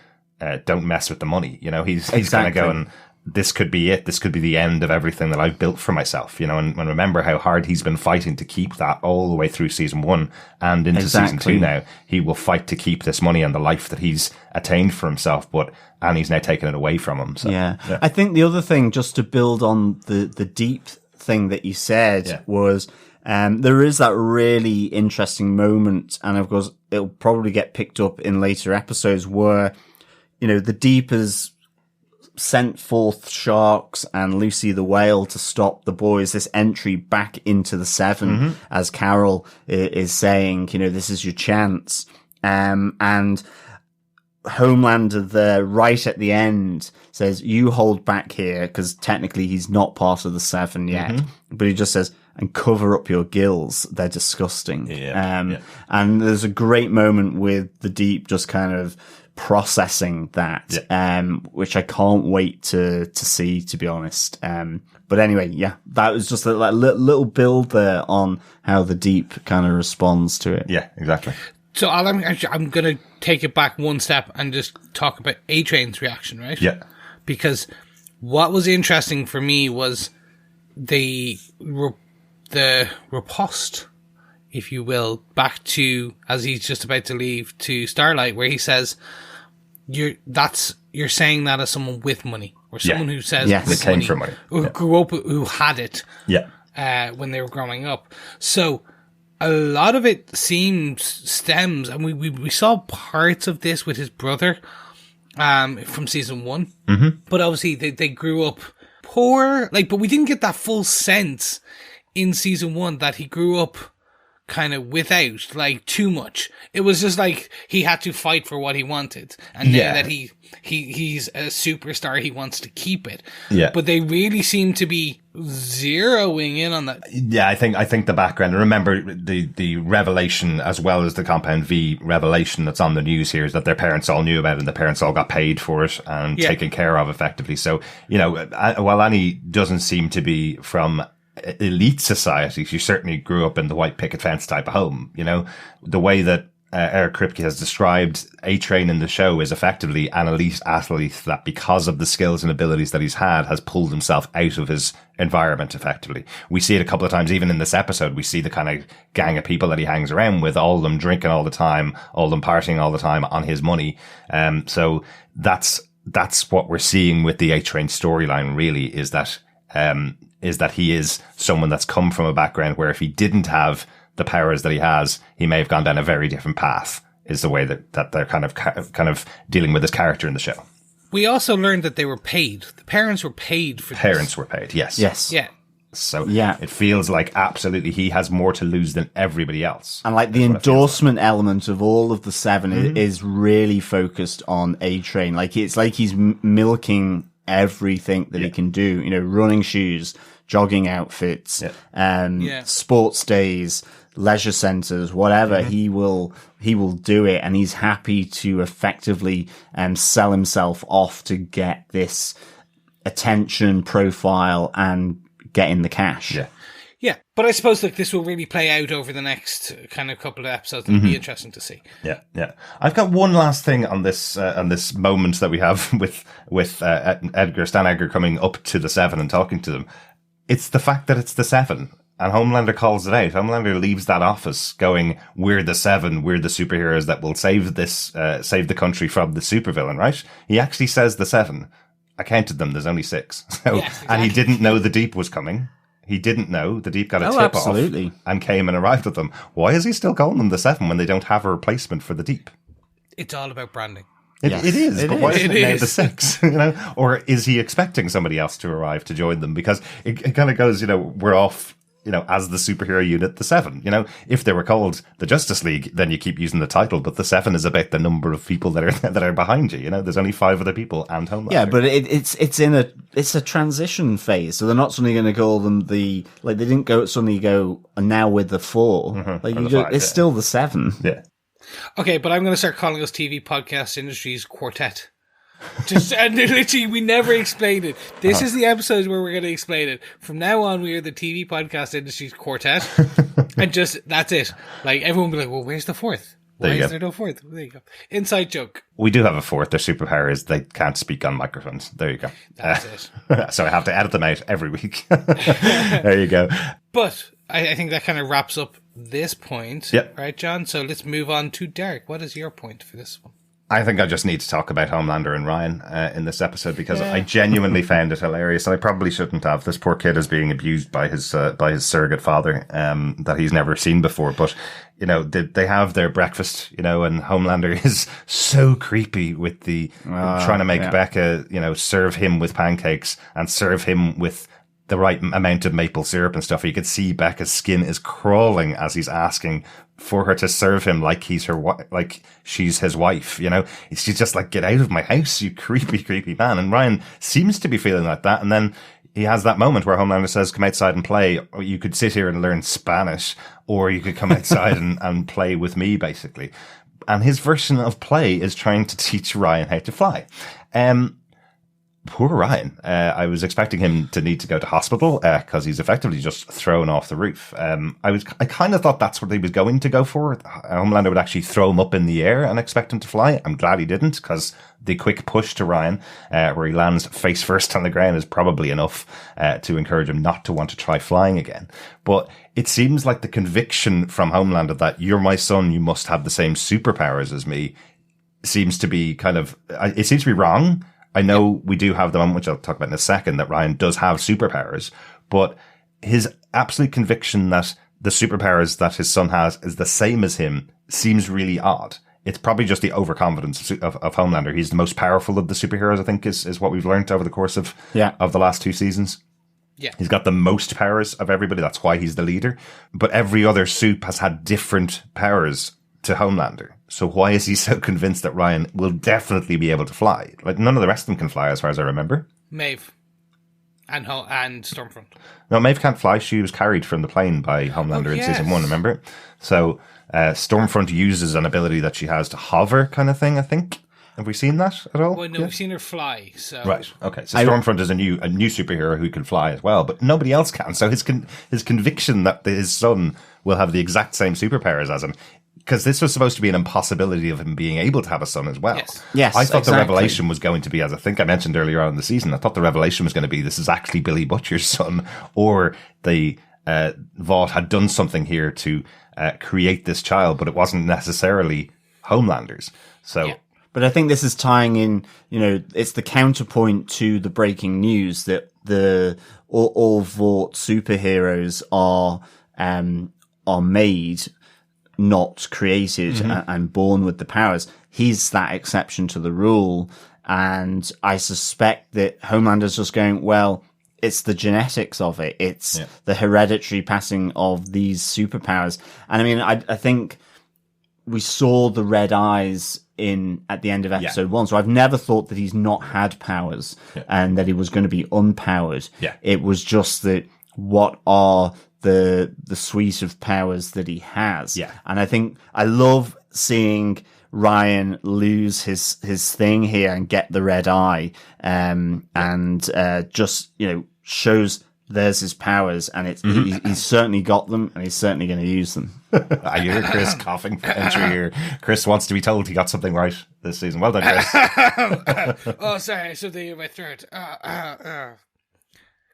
don't mess with the money. He's kind of going, this could be it. This could be the end of everything that I've built for myself, and remember how hard he's been fighting to keep that all the way through season 1 and into season 2 now. He will fight to keep this money and the life that he's attained for himself, but Annie's now taken it away from him. So, yeah. I think the other thing, just to build on the Deep thing that you said, was there is that really interesting moment, and of course it'll probably get picked up in later episodes, where the Deep is sent forth Sharks and Lucy the Whale to stop the boys, this entry back into the Seven, as Carol is saying, this is your chance. And Homelander there, right at the end, says, you hold back here, because technically he's not part of the Seven yet, but he just says, and cover up your gills. They're disgusting. And there's a great moment with the Deep just kind of processing that, which I can't wait to see, to be honest. But anyway, that was just a little build there on how the Deep kind of responds to it. Yeah, exactly. So I'm going to take it back one step and just talk about A-Train's reaction, right? Yeah. Because what was interesting for me was the riposte, if you will, back to, as he's just about to leave, to Starlight, where he says, you're saying that as someone with money, or someone who says they came from money, who grew up, who had it, when they were growing up. So a lot of it stems, and we saw parts of this with his brother, from season 1, but obviously they grew up poor, but we didn't get that full sense in season 1 that he grew up kind of without, too much. It was just he had to fight for what he wanted. And now that he's a superstar, he wants to keep it. Yeah. But they really seem to be zeroing in on that. Yeah, I think the background, and remember the revelation as well as the Compound V revelation that's on the news here is that their parents all knew about it and the parents all got paid for it and taken care of effectively. So, while Annie doesn't seem to be from elite society, she certainly grew up in the white picket fence type of home. The way that Eric Kripke has described A-Train in the show is effectively an elite athlete that, because of the skills and abilities that he's had, has pulled himself out of his environment effectively. We see it a couple of times, even in this episode. We see the kind of gang of people that he hangs around with, all of them drinking all the time, all of them partying all the time on his money. So that's what we're seeing with the A-Train storyline, really, is that he is someone that's come from a background where if he didn't have the powers that he has, he may have gone down a very different path, is the way that they're kind of dealing with his character in the show. We also learned that they were paid. The parents were paid for this. Parents were paid, yes. Yes. Yeah. So it feels like absolutely he has more to lose than everybody else. And the endorsement element of all of the Seven is really focused on A-Train. It's like he's milking everything that he can do, running shoes, jogging outfits, sports days, leisure centers, whatever. He will do it, and he's happy to effectively sell himself off to get this attention, profile, and get in the cash. Yeah, but I suppose this will really play out over the next kind of couple of episodes. It'll be interesting to see. Yeah. I've got one last thing on this moment that we have with Stan Edgar coming up to the Seven and talking to them. It's the fact that it's the Seven, and Homelander calls it out. Homelander leaves that office going, "We're the Seven. We're the superheroes that will save the country from the supervillain." Right? He actually says the Seven. I counted them. There's only 6. So, yes, exactly. And he didn't know the Deep was coming. He didn't know the Deep got a tip off and came and arrived with them. Why is he still calling them the Seven when they don't have a replacement for the Deep? It's all about branding. It is, but why isn't it now the 6? Or is he expecting somebody else to arrive to join them? Because it kind of goes, we're off, as the superhero unit, the 7. If they were called the Justice League, then you keep using the title, but the 7 is about the number of people that are behind you. There's only 5 other people and Homelander. Yeah, but it's a transition phase, so they're not suddenly going to call them they didn't suddenly go now with the 4. It's still the 7. Yeah. Okay, but I'm going to start calling us TV podcast industry's quartet. And literally, we never explained it. This is the episode where we're going to explain it. From now on, we are the TV podcast industry's quartet. And that's it. Everyone will be like, well, where's the 4th? Why is there no 4th? There you go. Inside joke. We do have a 4th. Their superpowers, they can't speak on microphones. There you go. That's it. So I have to edit them out every week. There you go. But I think that kind of wraps up this point. Yep. Right, John? So let's move on to Darick. What is your point for this one? I think I just need to talk about Homelander and Ryan in this episode because I genuinely found it hilarious, and I probably shouldn't have. This poor kid is being abused by his surrogate father that he's never seen before. But they have their breakfast, and Homelander is so creepy with the trying to make Becca, serve him with pancakes and serve him with the right amount of maple syrup and stuff. You could see Becca's skin is crawling as he's asking for her to serve him like he's she's his wife. She's just like, get out of my house, you creepy, creepy man. And Ryan seems to be feeling like that. And then he has that moment where Homelander says, come outside and play, or you could sit here and learn Spanish, or you could come outside and play with me, basically. And his version of play is trying to teach Ryan how to fly. Poor Ryan. I was expecting him to need to go to hospital because he's effectively just thrown off the roof. I kind of thought that's what he was going to go for. Homelander would actually throw him up in the air and expect him to fly. I'm glad he didn't, because the quick push to Ryan, where he lands face first on the ground, is probably enough to encourage him not to want to try flying again. But it seems like the conviction from Homelander that you're my son, you must have the same superpowers as me, seems to be it seems to be wrong. I know we do have the moment, which I'll talk about in a second, that Ryan does have superpowers, but his absolute conviction that the superpowers that his son has is the same as him seems really odd. It's probably just the overconfidence of Homelander. He's the most powerful of the superheroes, I think, is what we've learned over the course of the last 2 seasons. Yeah. He's got the most powers of everybody. That's why he's the leader. But every other supe has had different powers to Homelander. So why is he so convinced that Ryan will definitely be able to fly? None of the rest of them can fly, as far as I remember. Maeve. And Stormfront. No, Maeve can't fly. She was carried from the plane by Homelander in season 1, remember? So Stormfront uses an ability that she has to hover, kind of thing, I think. Have we seen that at all? Well, no, we've seen her fly. So right, okay. So Stormfront is a new superhero who can fly as well, but nobody else can. So his conviction that his son will have the exact same superpowers as him, because this was supposed to be an impossibility of him being able to have a son as well. Yes, I thought the revelation was going to be, as I think I mentioned earlier on in the season, I thought the revelation was going to be this is actually Billy Butcher's son, or the Vought had done something here to create this child, but it wasn't necessarily Homelander's. So. Yeah. But I think this is tying in, it's the counterpoint to the breaking news that all Vought superheroes are made, not created, and born with the powers. He's that exception to the rule. And I suspect that Homelander's just going, well, it's the genetics of it. It's the hereditary passing of these superpowers. And I mean, I think we saw the red eyes at the end of episode 1. So I've never thought that he's not had powers and that he was going to be unpowered. Yeah. It was just that what are the suite of powers that he has. Yeah. And I think I love seeing Ryan lose his thing here and get the red eye, and just, shows there's his powers, and he's certainly got them, and he's certainly going to use them. I hear Chris coughing for entry here. Chris wants to be told he got something right this season. Well done, Chris. Oh, sorry, something in my throat.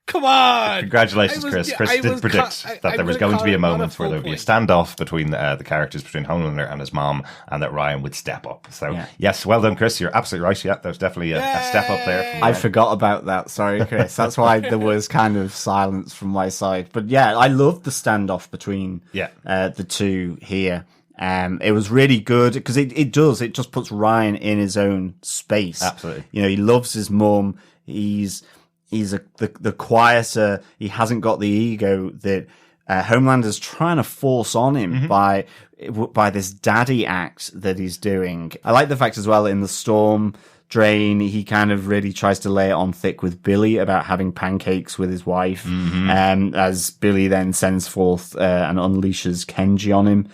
Come on! Congratulations, Chris. Chris did predict that there was going to be a moment where there would be a standoff between the characters, between Homelander and his mom, and that Ryan would step up. So, yes, well done, Chris. You're absolutely right. Yeah, there's definitely a step up there. I forgot about that. Sorry, Chris. That's why there was kind of silence from my side. But yeah, I loved the standoff between the two here. It was really good because it just puts Ryan in his own space. Absolutely. He loves his mom. He's the quieter. He hasn't got the ego that Homelander's trying to force on him by this daddy act that he's doing. I like the fact as well in the storm drain, he kind of really tries to lay it on thick with Billy about having pancakes with his wife. As Billy then sends forth and unleashes Kenji on him,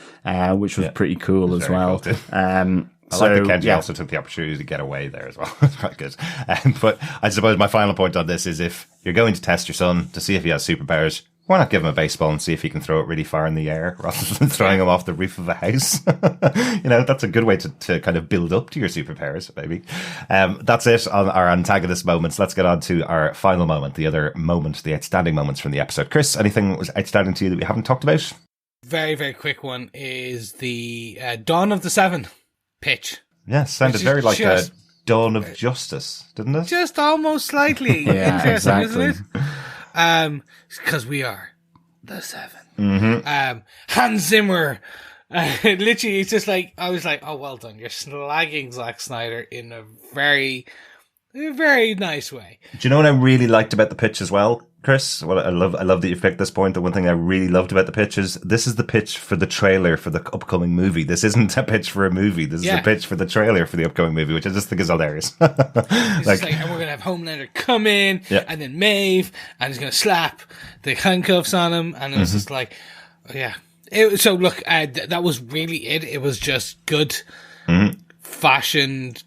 which was pretty cool as well. Cool I like that Kenji also took the opportunity to get away there as well. It's quite good. But I suppose my final point on this is if you're going to test your son to see if he has superpowers, why not give him a baseball and see if he can throw it really far in the air rather than throwing him off the roof of a house? That's a good way to kind of build up to your superpowers, maybe. That's it on our antagonist moments. Let's get on to our final moment, the other moment, the outstanding moments from the episode. Chris, anything was outstanding to you that we haven't talked about? Very, very quick one is the Dawn of the Seven pitch. Yes, sounded very like a Dawn of Justice, didn't it? Just almost slightly. Yeah, exactly. Isn't it? Because we are the Seven. Hans Zimmer. Literally, it's just like, I was like, oh, well done. You're slagging Zack Snyder in a very, very nice way. Do you know what I really liked about the pitch as well, Chris? Well, I love that you've picked this point. The one thing I really loved about the pitch is this is the pitch for the trailer for the upcoming movie. This isn't a pitch for a movie. This is a pitch for the trailer for the upcoming movie, which I just think is hilarious. And we're going to have Homelander come in, and then Maeve, and he's going to slap the handcuffs on him, and it was just like, so look, that was really it. It was just good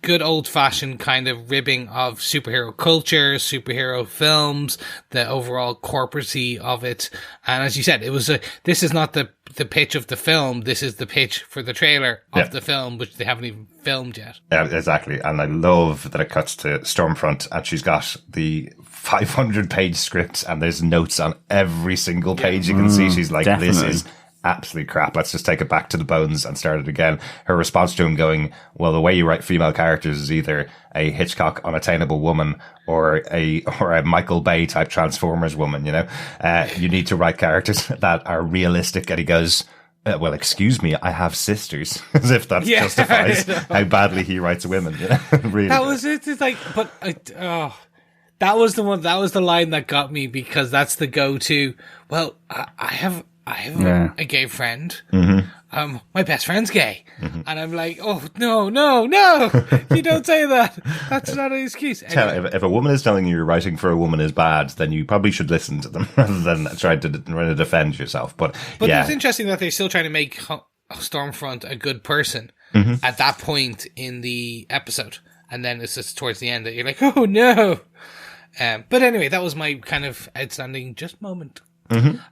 good old-fashioned kind of ribbing of superhero culture, superhero films, the overall corporacy of it. And as you said, it was this is not the pitch of the film, this is the pitch for the trailer of the film, which they haven't even filmed yet. Yeah, exactly. And I love that it cuts to Stormfront and she's got the 500-page script and there's notes on every single page. You can see she's like, definitely. This is absolute crap. Let's just take it back to the bones and start it again. Her response to him going, well, the way you write female characters is either a Hitchcock unattainable woman or a Michael Bay type Transformers woman, you need to write characters that are realistic. And he goes, well, excuse me, I have sisters. As if that justifies how badly he writes women. Really. That was it. It's like, but that was the one. That was the line that got me, because that's the go-to. Well, I have a gay friend. My best friend's gay. And I'm like, oh, no, you don't say that. That's not an excuse. Anyway. If a woman is telling you you're writing for a woman is bad, then you probably should listen to them rather than try to defend yourself. But it's interesting that they're still trying to make Stormfront a good person at that point in the episode. And then it's just towards the end that you're like, oh, no. But anyway, that was my kind of outstanding just moment.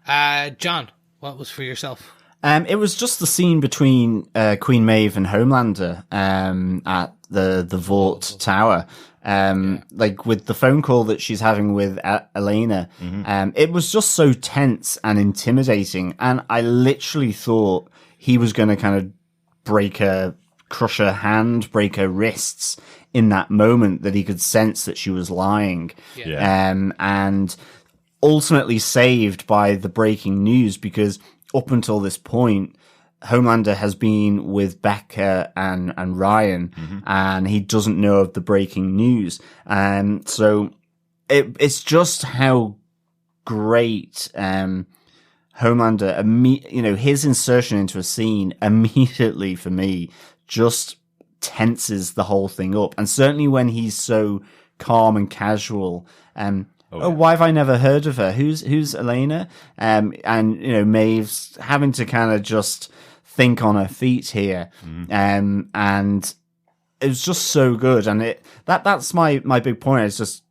John, what was for yourself? It was just the scene between Queen Maeve and Homelander at the Vought Tower. Like with the phone call that she's having with Elena. It was just so tense and intimidating. And I literally thought he was going to kind of crush her hand, break her wrists in that moment, that he could sense that she was lying. And ultimately saved by the breaking news, because up until this point, Homelander has been with Becca and Ryan, and he doesn't know of the breaking news. So it's just how great Homelander, his insertion into a scene immediately for me just tenses the whole thing up. And certainly when he's so calm and casual, why have I never heard of her? Who's Elena? And Maeve's having to kind of just think on her feet here. And it was just so good. And that's my big point. It's just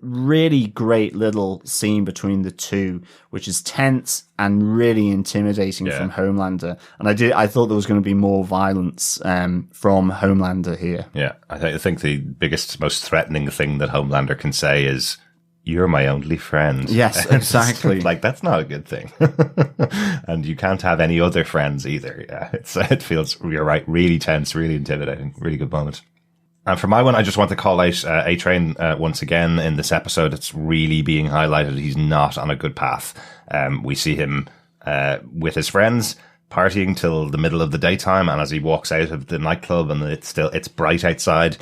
really great little scene between the two, which is tense and really intimidating from Homelander. And I thought there was going to be more violence from Homelander here. Yeah, I think the biggest, most threatening thing that Homelander can say is, "You're my only friend." Yes, exactly. Like, that's not a good thing. And you can't have any other friends either. Yeah, it feels, you're right, really tense, really intimidating, really good moment. And for my one, I just want to call out A-Train once again in this episode. It's really being highlighted. He's not on a good path. We see him with his friends partying till the middle of the daytime, and as he walks out of the nightclub and it's bright outside,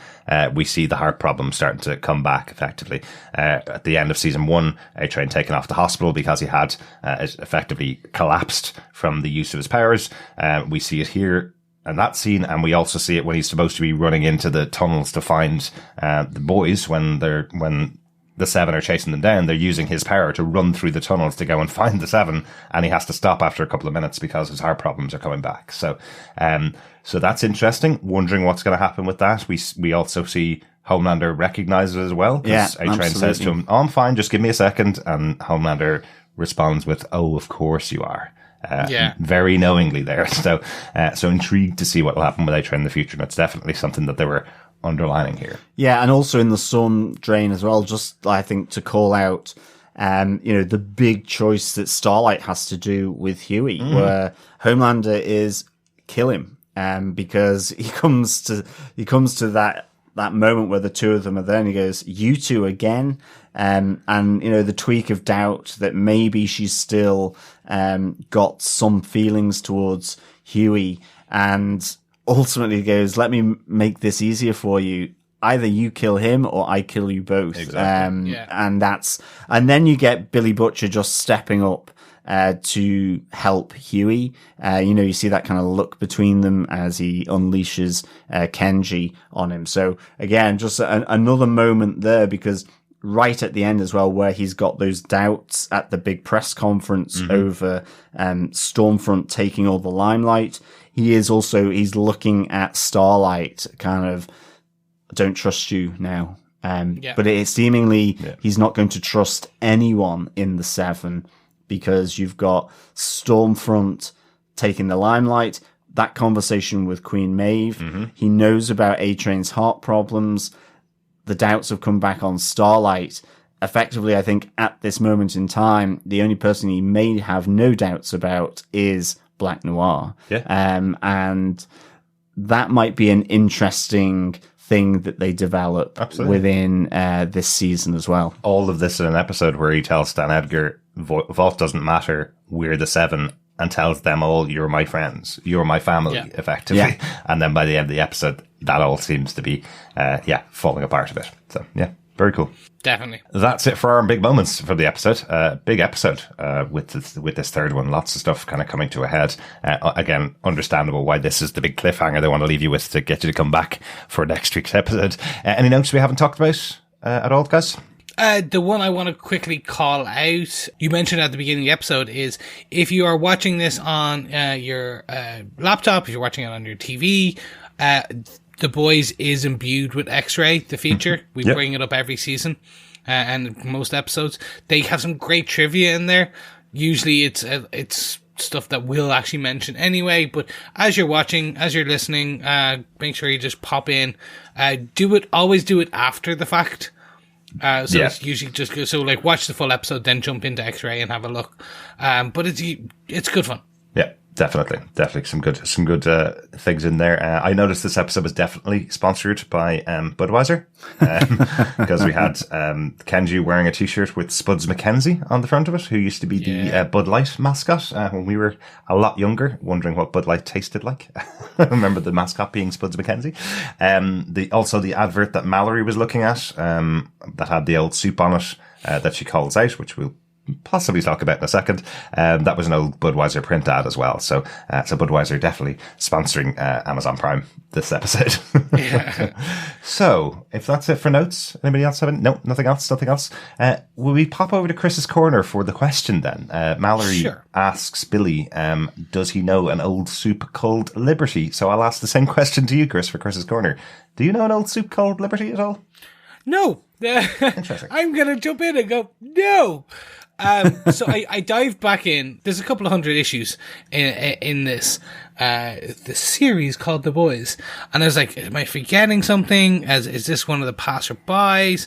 we see the heart problem starting to come back effectively. At the end of season 1, A-Train taken off to hospital because he had effectively collapsed from the use of his powers. We see it here in that scene, and we also see it when he's supposed to be running into the tunnels to find the boys when the Seven are chasing them down. They're using his power to run through the tunnels to go and find the Seven, and he has to stop after a couple of minutes because his heart problems are coming back. So that's interesting. Wondering what's going to happen with that. We also see Homelander recognize it as well, because A-Train says to him, "Oh, I'm fine, just give me a second," and Homelander responds with, "Oh, of course you are." Very knowingly there. So intrigued to see what will happen with A-Train in the future. And it's definitely something that they were underlining here. Yeah, and also in the Sun Drain as well, just I think to call out, the big choice that Starlight has to do with Huey, where Homelander is kill him, because he comes to that moment where the two of them are there and he goes, "You two again?" And the tweak of doubt that maybe she's still got some feelings towards Huey, and ultimately goes, "Let me make this easier for you. Either you kill him or I kill you both." Exactly. And then you get Billy Butcher just stepping up to help Huey. You see that kind of look between them as he unleashes Kenji on him. So again, just another moment there, because right at the end as well, where he's got those doubts at the big press conference over Stormfront taking all the limelight, he's looking at Starlight, kind of, "Don't trust you now." But it's seemingly he's not going to trust anyone in the Seven, because you've got Stormfront taking the limelight, that conversation with Queen Maeve, he knows about A-Train's heart problems, the doubts have come back on Starlight. Effectively, I think at this moment in time, the only person he may have no doubts about is Black Noir. And that might be an interesting thing that they develop within this season as well. All of this in an episode where he tells Stan Edgar, "Vault doesn't matter, we're the Seven," and tells them all, "You're my friends, you're my family," effectively. And then by the end of the episode, that all seems to be, falling apart a bit. So, very cool. Definitely. That's it for our big moments for the episode. Big episode with this third one. Lots of stuff kind of coming to a head. Again, understandable why this is the big cliffhanger they want to leave you with to get you to come back for next week's episode. Any notes we haven't talked about at all, guys? The one I want to quickly call out, you mentioned at the beginning of the episode, is if you are watching this on your laptop, if you're watching it on your TV, The Boys is imbued with X-Ray, the feature. We bring it up every season and most episodes. They have some great trivia in there. Usually it's stuff that we'll actually mention anyway, but as you're watching, as you're listening, make sure you just pop in. Always do it after the fact. It's usually just go, so like watch the full episode, then jump into X-Ray and have a look. But it's good fun. Yeah, definitely some good things in there. I noticed this episode was definitely sponsored by Budweiser, because we had Kenji wearing a t-shirt with Spuds McKenzie on the front of it, who used to be the Bud Light mascot when we were a lot younger, wondering what Bud Light tasted like. I remember the mascot being Spuds McKenzie. Also the advert that Mallory was looking at, that had the old soup on it, that she calls out, which we'll possibly talk about in a second. That was an old Budweiser print ad as well. So Budweiser definitely sponsoring Amazon Prime this episode. Yeah. So if that's it for notes, anybody else have any? No, nothing else. Will we pop over to Chris's corner for the question then? Mallory asks Billy, does he know an old soup called Liberty? So I'll ask the same question to you, Chris, for Chris's corner. Do you know an old soup called Liberty at all? No. Interesting. I'm going to jump in and go, no. So I dived back in. There's a couple of hundred issues in this series called The Boys. And I was like, am I forgetting something? Is this one of the passerbys?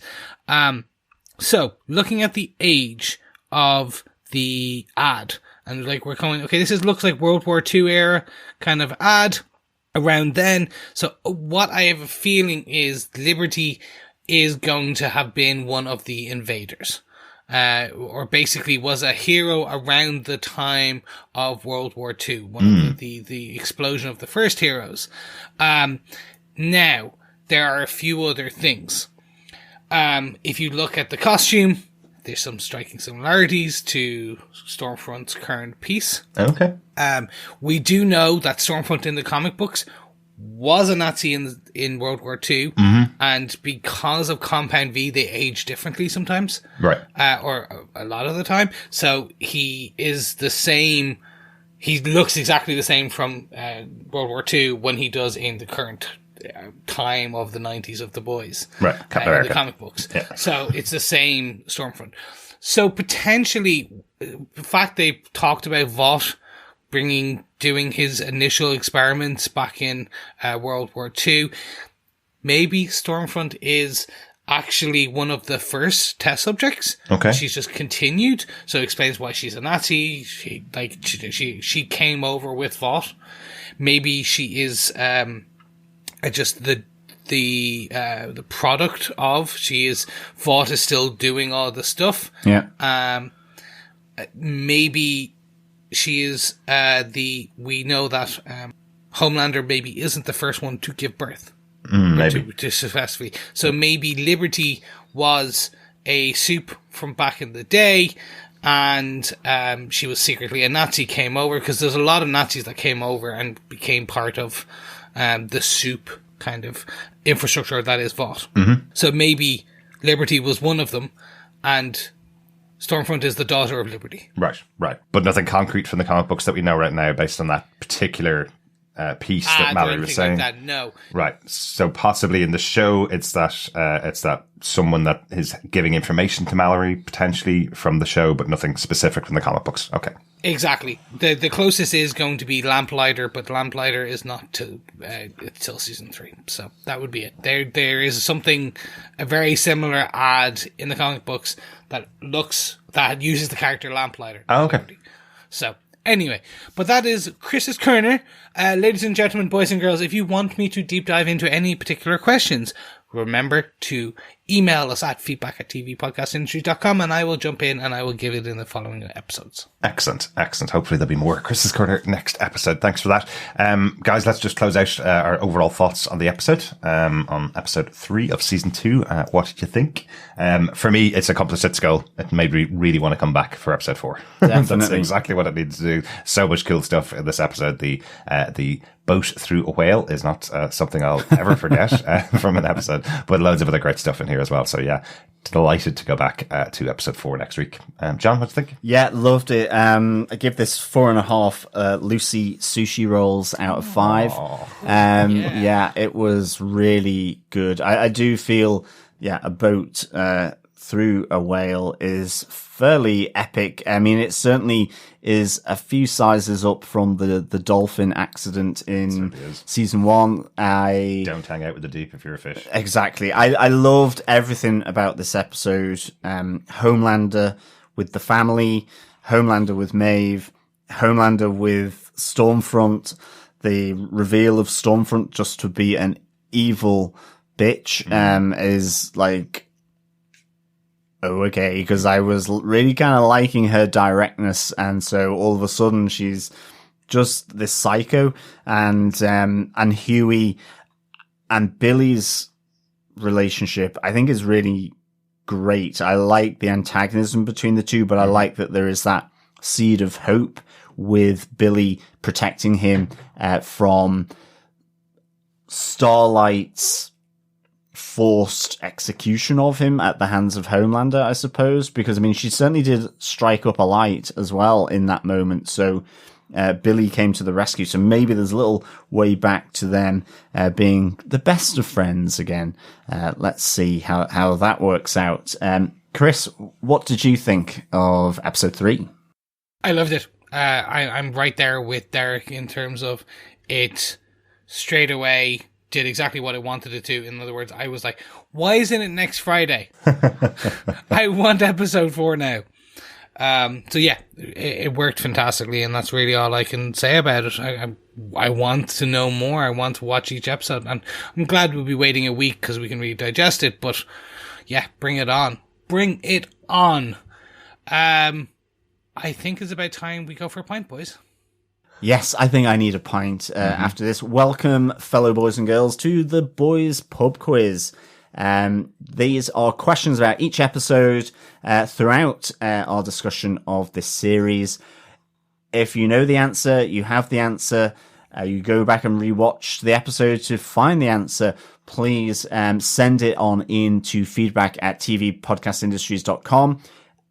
So looking at the age of the ad, and like we're going, okay, looks like World War II era kind of ad around then. So what I have a feeling is Liberty is going to have been one of the invaders. Or basically was a hero around the time of World War II, one of the explosion of the first heroes. Now, there are a few other things. If you look at the costume, there's some striking similarities to Stormfront's current piece. Okay. We do know that Stormfront in the comic books was a Nazi in World War II, and because of Compound V, they age differently sometimes, right? Or a lot of the time. So he is the same. He looks exactly the same from World War II when he does in the current time of the 90s of The Boys, right? In the comic books. Yeah. So it's the same Stormfront. So potentially, the fact they talked about Vought doing his initial experiments back in World War II. Maybe Stormfront is actually one of the first test subjects. Okay. She's just continued, so it explains why she's a Nazi. She came over with Vought. Maybe she is just the product of. Vought is still doing all the stuff. Yeah. Maybe she is we know that Homelander maybe isn't the first one to give birth. Maybe. To successfully. So maybe Liberty was a soup from back in the day, and she was secretly a Nazi, came over, because there's a lot of Nazis that came over and became part of the soup kind of infrastructure that is Vought. So maybe Liberty was one of them, and Stormfront is the daughter of Liberty. Right. But nothing concrete from the comic books that we know right now based on that particular piece that Mallory was saying. Like that, no. Right. So possibly in the show, it's that someone that is giving information to Mallory potentially from the show, but nothing specific from the comic books. Okay. Exactly. The closest is going to be Lamplighter, but Lamplighter is not till season 3. So that would be it. There is something, a very similar ad in the comic books that uses the character Lamplighter. Oh, okay. So anyway, but that is Chris's Corner. Ladies and gentlemen, boys and girls, if you want me to deep dive into any particular questions, remember to email us at feedback@tvpodcastindustry.com, and I will jump in and I will give it in the following episodes. Excellent. Hopefully there'll be more Chris's Corner next episode. Thanks for that. Guys, let's just close out our overall thoughts on the episode, on episode 3 of season 2. What did you think? For me, it's accomplished its goal. It made me really want to come back for episode 4. That's exactly what it needs to do. So much cool stuff in this episode. The boat through a whale is not something I'll ever forget from an episode, but loads of other great stuff in here as well. So yeah, delighted to go back to episode 4 next week. John, what do you think? Yeah, loved it. I give this 4.5 Lucy sushi rolls out of 5. Yeah, it was really good. I do feel, a boat through a whale is fairly epic. I mean, it certainly is a few sizes up from the dolphin accident in season 1. Don't hang out with the deep if you're a fish. Exactly. I loved everything about this episode. Homelander with the family, Homelander with Maeve, Homelander with Stormfront, the reveal of Stormfront just to be an evil bitch is like, oh, okay, because I was really kind of liking her directness, and so all of a sudden she's just this psycho, and Huey and Billy's relationship, I think, is really great. I like the antagonism between the two, but I like that there is that seed of hope with Billy protecting him from Starlight's forced execution of him at the hands of Homelander, I suppose, because I mean, she certainly did strike up a light as well in that moment. So Billy came to the rescue. So maybe there's a little way back to them being the best of friends again. Let's see how that works out. Chris, what did you think of episode 3? I loved it. I'm right there with Darick in terms of it straight away did exactly what I wanted it to. In other words, I was like, why isn't it next Friday? I want episode 4 now. So yeah, it worked fantastically, and that's really all I can say about it. I want to know more. I want to watch each episode, and I'm glad we'll be waiting a week because we can really digest it. But yeah, bring it on. Bring it on. I think it's about time we go for a pint, boys. Yes, I think I need a pint after this. Welcome, fellow boys and girls, to the Boys Pub Quiz. These are questions about each episode throughout our discussion of this series. If you know the answer, you have the answer. You go back and rewatch the episode to find the answer. Please send it on in to feedback@tvpodcastindustries.com.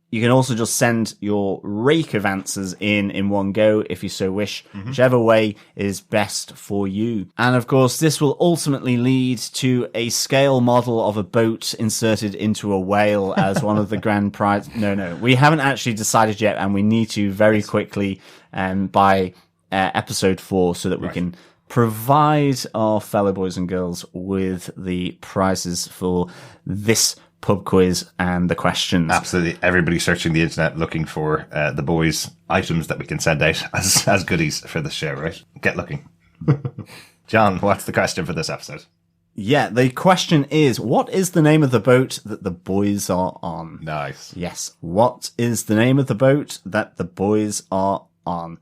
You can also just send your rake of answers in one go if you so wish, whichever way is best for you. And of course, this will ultimately lead to a scale model of a boat inserted into a whale as one of the grand prize. No, we haven't actually decided yet, and we need to very quickly by episode 4 so that we can provide our fellow boys and girls with the prizes for this pub quiz and the questions. Absolutely. Everybody searching the internet looking for the boys' items that we can send out as goodies for the show, right? Get looking. John, what's the question for this episode? Yeah, the question is, what is the name of the boat that the boys are on? Nice. Yes. What is the name of the boat that the boys are on?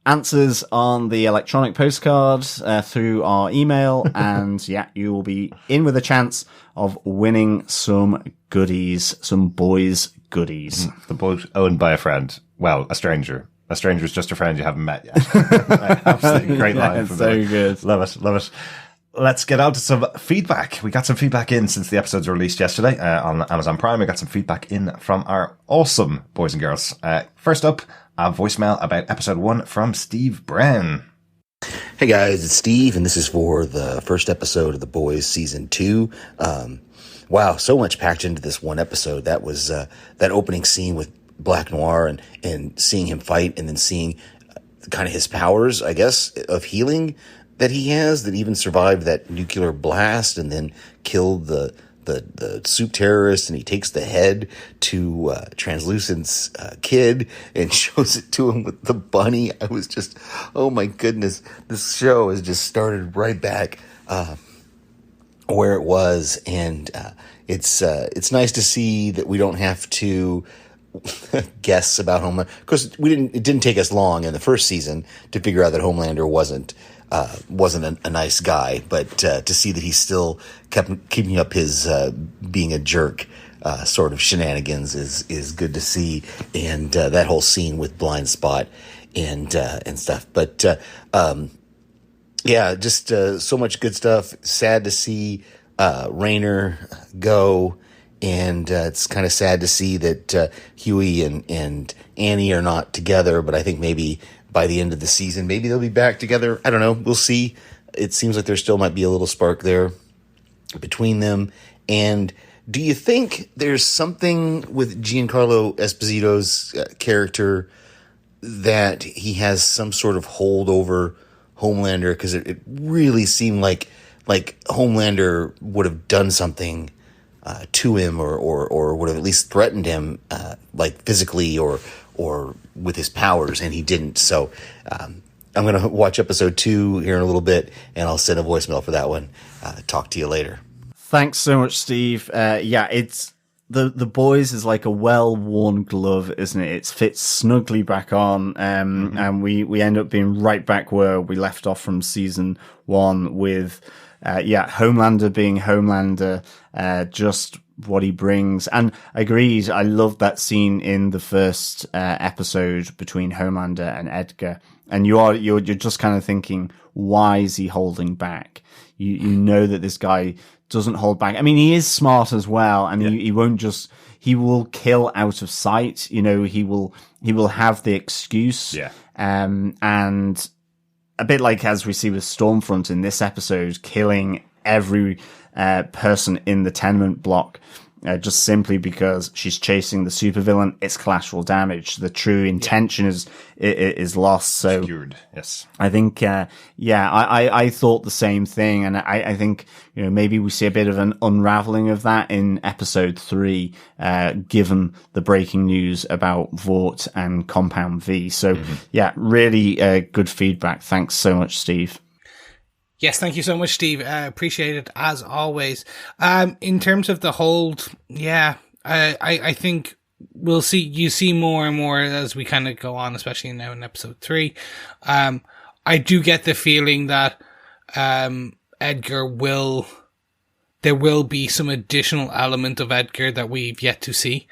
Answers on the electronic postcard through our email, and yeah, you will be in with a chance of winning some goodies, some boys' goodies. The boat owned by a friend. Well, a stranger. A stranger is just a friend you haven't met yet. Absolutely great line. From so good. Love it. Let's get on to some feedback. We got some feedback in since the episodes were released yesterday on Amazon Prime. We got some feedback in from our awesome boys and girls. First up, a voicemail about episode 1 from Steve Brown. Hey guys, it's Steve, and this is for the first episode of The Boys Season 2. Wow, so much packed into this one episode. That was that opening scene with Black Noir and seeing him fight, and then seeing kind of his powers, I guess, of healing that he has, that even survived that nuclear blast and then killed the soup terrorist, and he takes the head to Translucent's kid and shows it to him with the bunny. I was just, oh my goodness, this show has just started right back where it was, and it's nice to see that we don't have to guess about Homelander. Of course, it didn't take us long in the first season to figure out that Homelander wasn't a nice guy, but to see that he still kept keeping up his being a jerk sort of shenanigans is good to see, and that whole scene with Blind Spot and stuff. But yeah, just so much good stuff. Sad to see Raynor go, and it's kind of sad to see that Huey and Annie are not together. But I think maybe by the end of the season, maybe they'll be back together. I don't know. We'll see. It seems like there still might be a little spark there between them. And do you think there's something with Giancarlo Esposito's character that he has some sort of hold over Homelander? Because it really seemed like Homelander would have done something to him, or would have at least threatened him, like physically or with his powers, and he didn't. So I'm going to watch episode 2 here in a little bit, and I'll send a voicemail for that one. Talk to you later. Thanks so much, Steve. Yeah, it's the boys is like a well-worn glove, isn't it? It fits snugly back on, and we end up being right back where we left off from season 1 with, Homelander being Homelander, just what he brings. And agreed, I love that scene in the first episode between Homelander and Edgar. And you're just kind of thinking, why is he holding back? You know that this guy doesn't hold back. I mean, he is smart as well, and he won't just, he will kill out of sight. You know, he will have the excuse. Yeah. And a bit like as we see with Stormfront in this episode, killing every person in the tenement block. Just simply because she's chasing the supervillain, it's collateral damage. The true intention is lost. So Secured, yes. I think, I thought the same thing, and I think maybe we see a bit of an unraveling of that in episode 3, given the breaking news about Vought and Compound V. So really good feedback. Thanks so much, Steve. Yes, thank you so much, Steve. Appreciate it as always. In terms of the hold, I think you see more and more as we kind of go on, especially now in episode 3. I do get the feeling that Edgar there will be some additional element of Edgar that we've yet to see.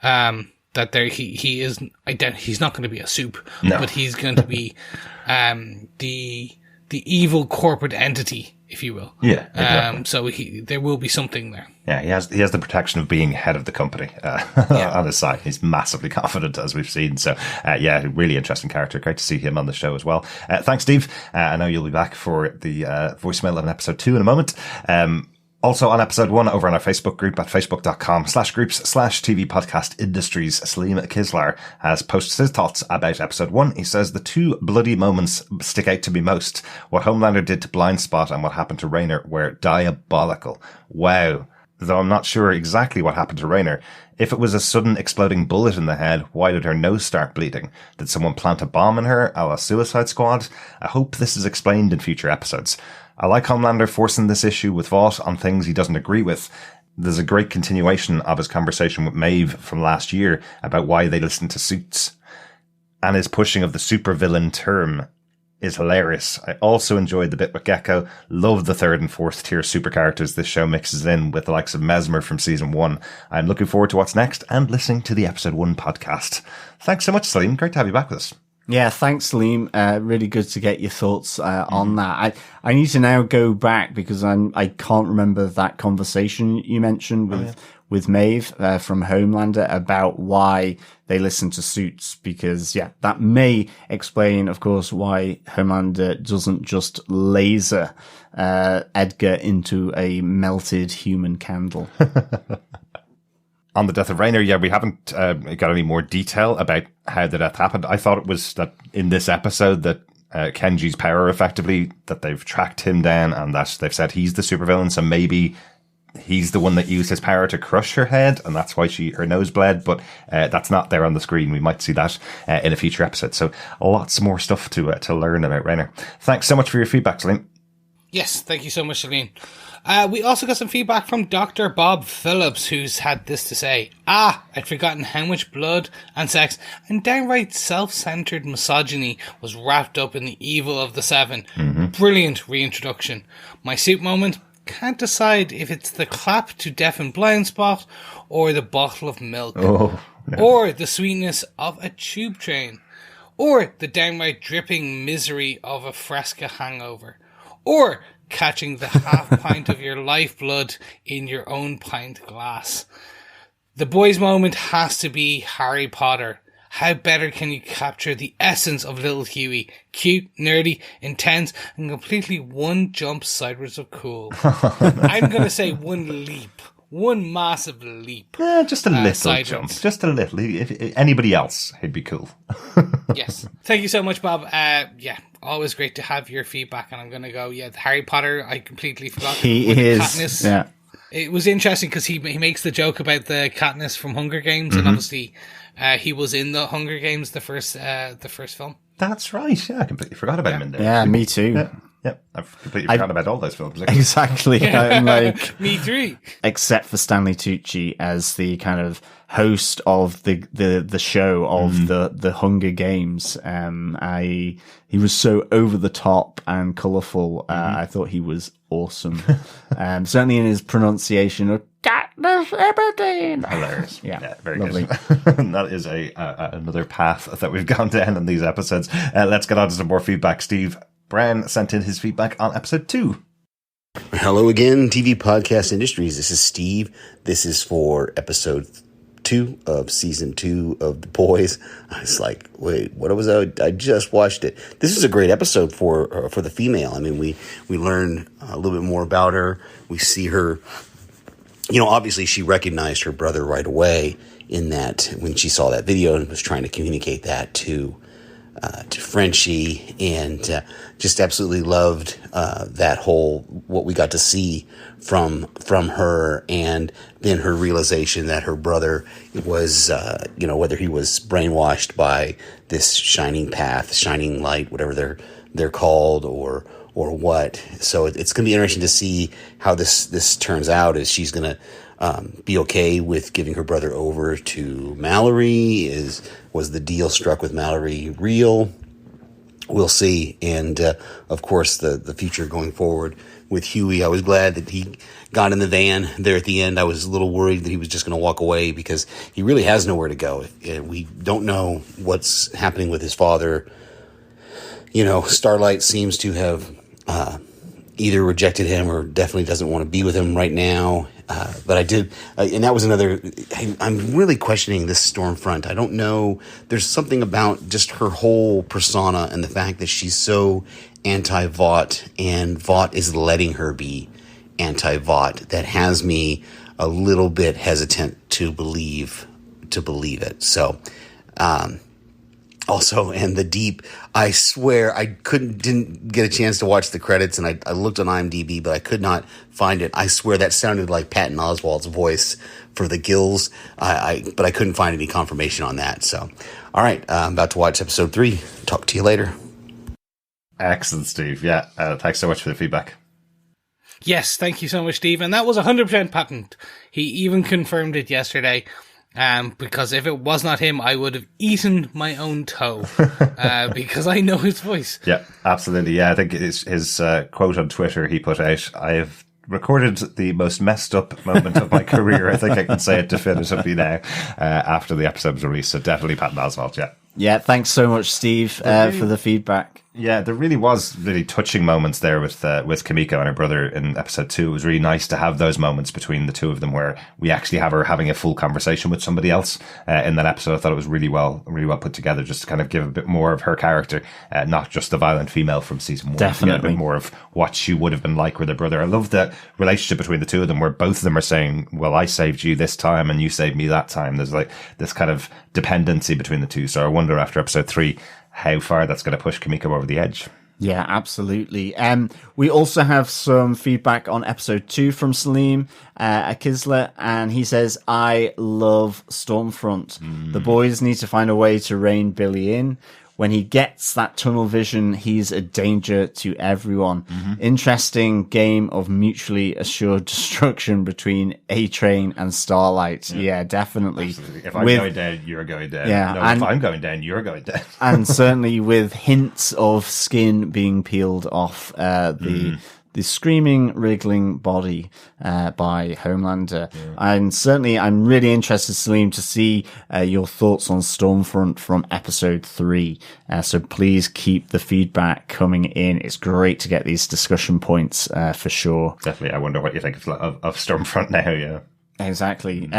That he's not going to be a soup, but he's going to be the evil corporate entity, if you will. Yeah. Exactly. So there will be something there. Yeah, he has the protection of being head of the company on his side. He's massively confident, as we've seen. So, really interesting character. Great to see him on the show as well. Thanks, Steve. I know you'll be back for the voicemail of episode 2 in a moment. Also on episode 1 over on our Facebook group at facebook.com/groups/TV podcast industries, Salim Kislar has posted his thoughts about episode 1. He says the 2 bloody moments stick out to me most. What Homelander did to Blind Spot and what happened to Raynor were diabolical. Wow. Though I'm not sure exactly what happened to Raynor. If it was a sudden exploding bullet in the head, why did her nose start bleeding? Did someone plant a bomb in her, a la Suicide Squad? I hope this is explained in future episodes. I like Homelander forcing this issue with Vought on things he doesn't agree with. There's a great continuation of his conversation with Maeve from last year about why they listen to Suits. And his pushing of the supervillain term is hilarious. I also enjoyed the bit with Gecko. Love the 3rd and 4th tier super characters this show mixes in with the likes of Mesmer from season 1. I'm looking forward to what's next and listening to the episode 1 podcast. Thanks so much, Salim. Great to have you back with us. Yeah, thanks, Salim. Really good to get your thoughts on that. I need to now go back because I can't remember that conversation you mentioned with Maeve from Homelander about why they listen to Suits, because that may explain, of course, why Homelander doesn't just laser Edgar into a melted human candle. On the death of Raynor, we haven't got any more detail about how the death happened. I thought it was that in this episode that Kenji's power effectively, that they've tracked him down and that they've said he's the supervillain, so maybe he's the one that used his power to crush her head and that's why her nose bled, but that's not there on the screen. We might see that in a future episode. So lots more stuff to learn about Raynor. Thanks so much for your feedback, Celine. Yes, thank you so much, Celine. We also got some feedback from Dr. Bob Phillips, who's had this to say. I'd forgotten how much blood and sex and downright self-centered misogyny was wrapped up in the evil of the 7. Brilliant reintroduction. My suit moment, can't decide if it's the clap to deafen Blind Spot or the bottle of milk. Or the sweetness of a tube train. Or the downright dripping misery of a Fresca hangover. Or catching the half pint of your lifeblood in your own pint glass. The boys' moment has to be Harry Potter. How better can you capture the essence of little Huey? Cute, nerdy, intense, and completely one jump sideways of cool. I'm going to say one leap. One massive leap. Just a little jump. Just a little. If anybody else, he'd be cool. Yes. Thank you so much, Bob. Always great to have your feedback. And I'm going to go, Harry Potter, I completely forgot. He is. Katniss. Yeah. It was interesting because he makes the joke about the Katniss from Hunger Games. And obviously he was in the Hunger Games, the first film. That's right. Yeah, I completely forgot about him in there. Yeah, me too. Yep, I've completely forgotten about all those films. Exactly. I'm like, Me three. Except for Stanley Tucci as the kind of host of the show of the Hunger Games. He was so over the top and colourful. I thought he was awesome. Certainly in his pronunciation of Katniss Everdeen. Hilarious. Yeah, very lovely. good. That is another path that we've gone down in these episodes. Let's get on to some more feedback. Steve Brown sent in his feedback on episode 2. Hello again, TV Podcast Industries. This is Steve. This is for episode 2 of season 2 of The Boys. I was like, wait, what was that? I just watched it. This is a great episode for the female. I mean, we learn a little bit more about her. We see her, obviously she recognized her brother right away in that when she saw that video and was trying to communicate that to Frenchie, and just absolutely loved that whole what we got to see from her, and then her realization that her brother was whether he was brainwashed by this shining path, shining light, whatever they're called, or what. So it's going to be interesting to see how this turns out. Is she's going to be okay with giving her brother over to Mallory? Was the deal struck with Mallory real? We'll see. And of course, the future going forward with Huey. I was glad that he got in the van there at the end. I was a little worried that he was just going to walk away because he really has nowhere to go. We don't know what's happening with his father. Starlight seems to have either rejected him or definitely doesn't want to be with him right now. But I did, and that was another, I'm really questioning this Stormfront. I don't know, there's something about just her whole persona and the fact that she's so anti-Vought, and Vought is letting her be anti-Vought, that has me a little bit hesitant to believe it. So, also, and the Deep, I swear I didn't get a chance to watch the credits, and I looked on IMDb, but I could not find it. I swear that sounded like Patton Oswalt's voice for the Gills, but I couldn't find any confirmation on that. So, all right, I'm about to watch episode 3. Talk to you later. Excellent, Steve. Yeah, thanks so much for the feedback. Yes, thank you so much, Steve. And that was 100% patent. He even confirmed it yesterday. Because if it was not him, I would have eaten my own toe, because I know his voice. Yeah, absolutely. Yeah, I think his quote on Twitter he put out, I have recorded the most messed up moment of my career. I think I can say it definitively now, after the episode was released. So definitely Patton Oswalt, yeah. Yeah, thanks so much, Steve, for the feedback. Yeah, there really was really touching moments there with Kamiko and her brother in episode 2. It was really nice to have those moments between the two of them where we actually have her having a full conversation with somebody else in that episode. I thought it was really well put together, just to kind of give a bit more of her character, not just the violent female from season 1. Definitely. A bit more of what she would have been like with her brother. I love the relationship between the two of them where both of them are saying, well, I saved you this time and you saved me that time. There's like this kind of dependency between the two. So I wonder after episode 3 how far that's going to push Kamiko over the edge. Yeah, absolutely. We also have some feedback on episode 2 from Salim Akisla, and he says, I love Stormfront. The boys need to find a way to rein Billy in. When he gets that tunnel vision, he's a danger to everyone. Interesting game of mutually assured destruction between A-Train and Starlight. Yeah, definitely. Absolutely. If I'm going down, you're going down. Yeah, no, if I'm going down, you're going down. And certainly with hints of skin being peeled off the screaming, wriggling body by Homelander. Yeah. And certainly I'm really interested, Salim, to see your thoughts on Stormfront from episode 3. So please keep the feedback coming in. It's great to get these discussion points for sure. Definitely. I wonder what you think of Stormfront now, yeah. Exactly.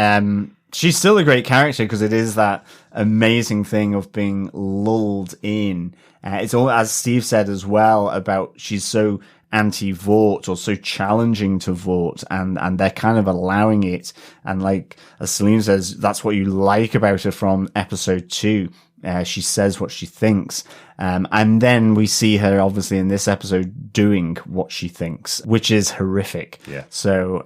She's still a great character because it is that amazing thing of being lulled in. It's all, as Steve said as well, about she's so anti-Vought or so challenging to Vought, and they're kind of allowing it. And like, as Salim says, that's what you like about her from episode 2. She says what she thinks. And then we see her obviously in this episode doing what she thinks, which is horrific. Yeah. So,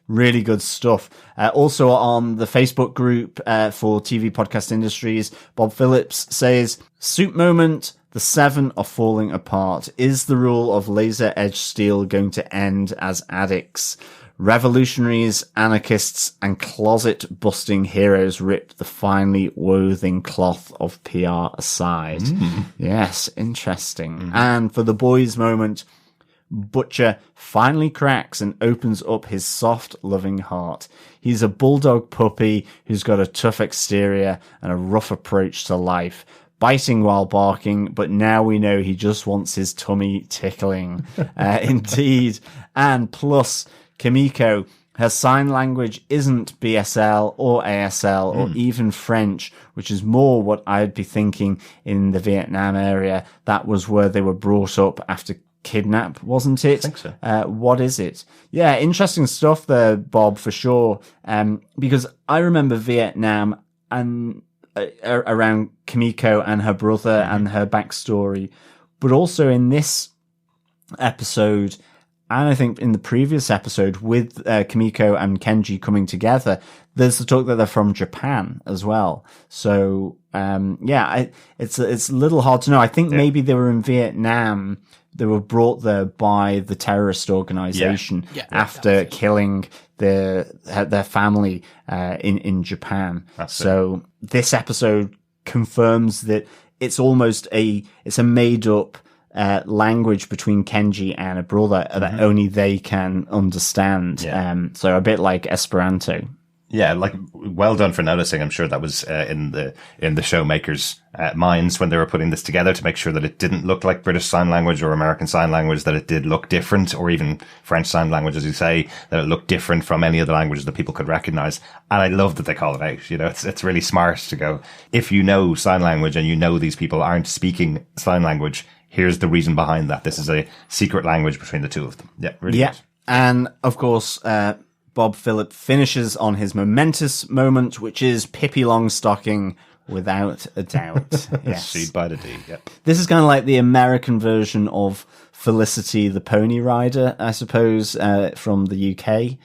really good stuff. Also on the Facebook group, for TV Podcast Industries, Bob Phillips says, Soup moment. The Seven are falling apart. Is the rule of laser-edged steel going to end as addicts? Revolutionaries, anarchists, and closet-busting heroes rip the finely woven cloth of PR aside. Yes, interesting. And for the boys' moment, Butcher finally cracks and opens up his soft, loving heart. He's a bulldog puppy who's got a tough exterior and a rough approach to life, biting while barking, but now we know he just wants his tummy tickling. Indeed. And plus, Kamiko, her sign language isn't BSL or ASL or even French, which is more what I'd be thinking in the Vietnam area. That was where they were brought up after kidnap, wasn't it? I think so. What is it? Yeah, interesting stuff there, Bob, for sure. Because I remember Vietnam and around Kamiko and her brother and her backstory, but also in this episode, and I think in the previous episode with Kamiko and Kenji coming together, there's the talk that they're from Japan as well. So, it's a little hard to know. I think maybe they were in Vietnam. They were brought there by the terrorist organization after killing their family in Japan. So this episode confirms that it's almost a made up language between Kenji and a brother that only they can understand. So a bit like Esperanto. Yeah, like, well done for noticing. I'm sure that was in the showmakers' minds when they were putting this together, to make sure that it didn't look like British Sign Language or American Sign Language, that it did look different, or even French Sign Language, as you say, that it looked different from any of the languages that people could recognize. And I love that they call it out. You know, it's really smart to go, if you know sign language and you know these people aren't speaking sign language, here's the reason behind that. This is a secret language between the two of them. Yeah, really good. And of course, Bob Phillip finishes on his momentous moment, which is Pippi Longstocking, without a doubt. Yes. She'd bite a D, yeah. This is kind of like the American version of Felicity the Pony Rider, I suppose, from the UK.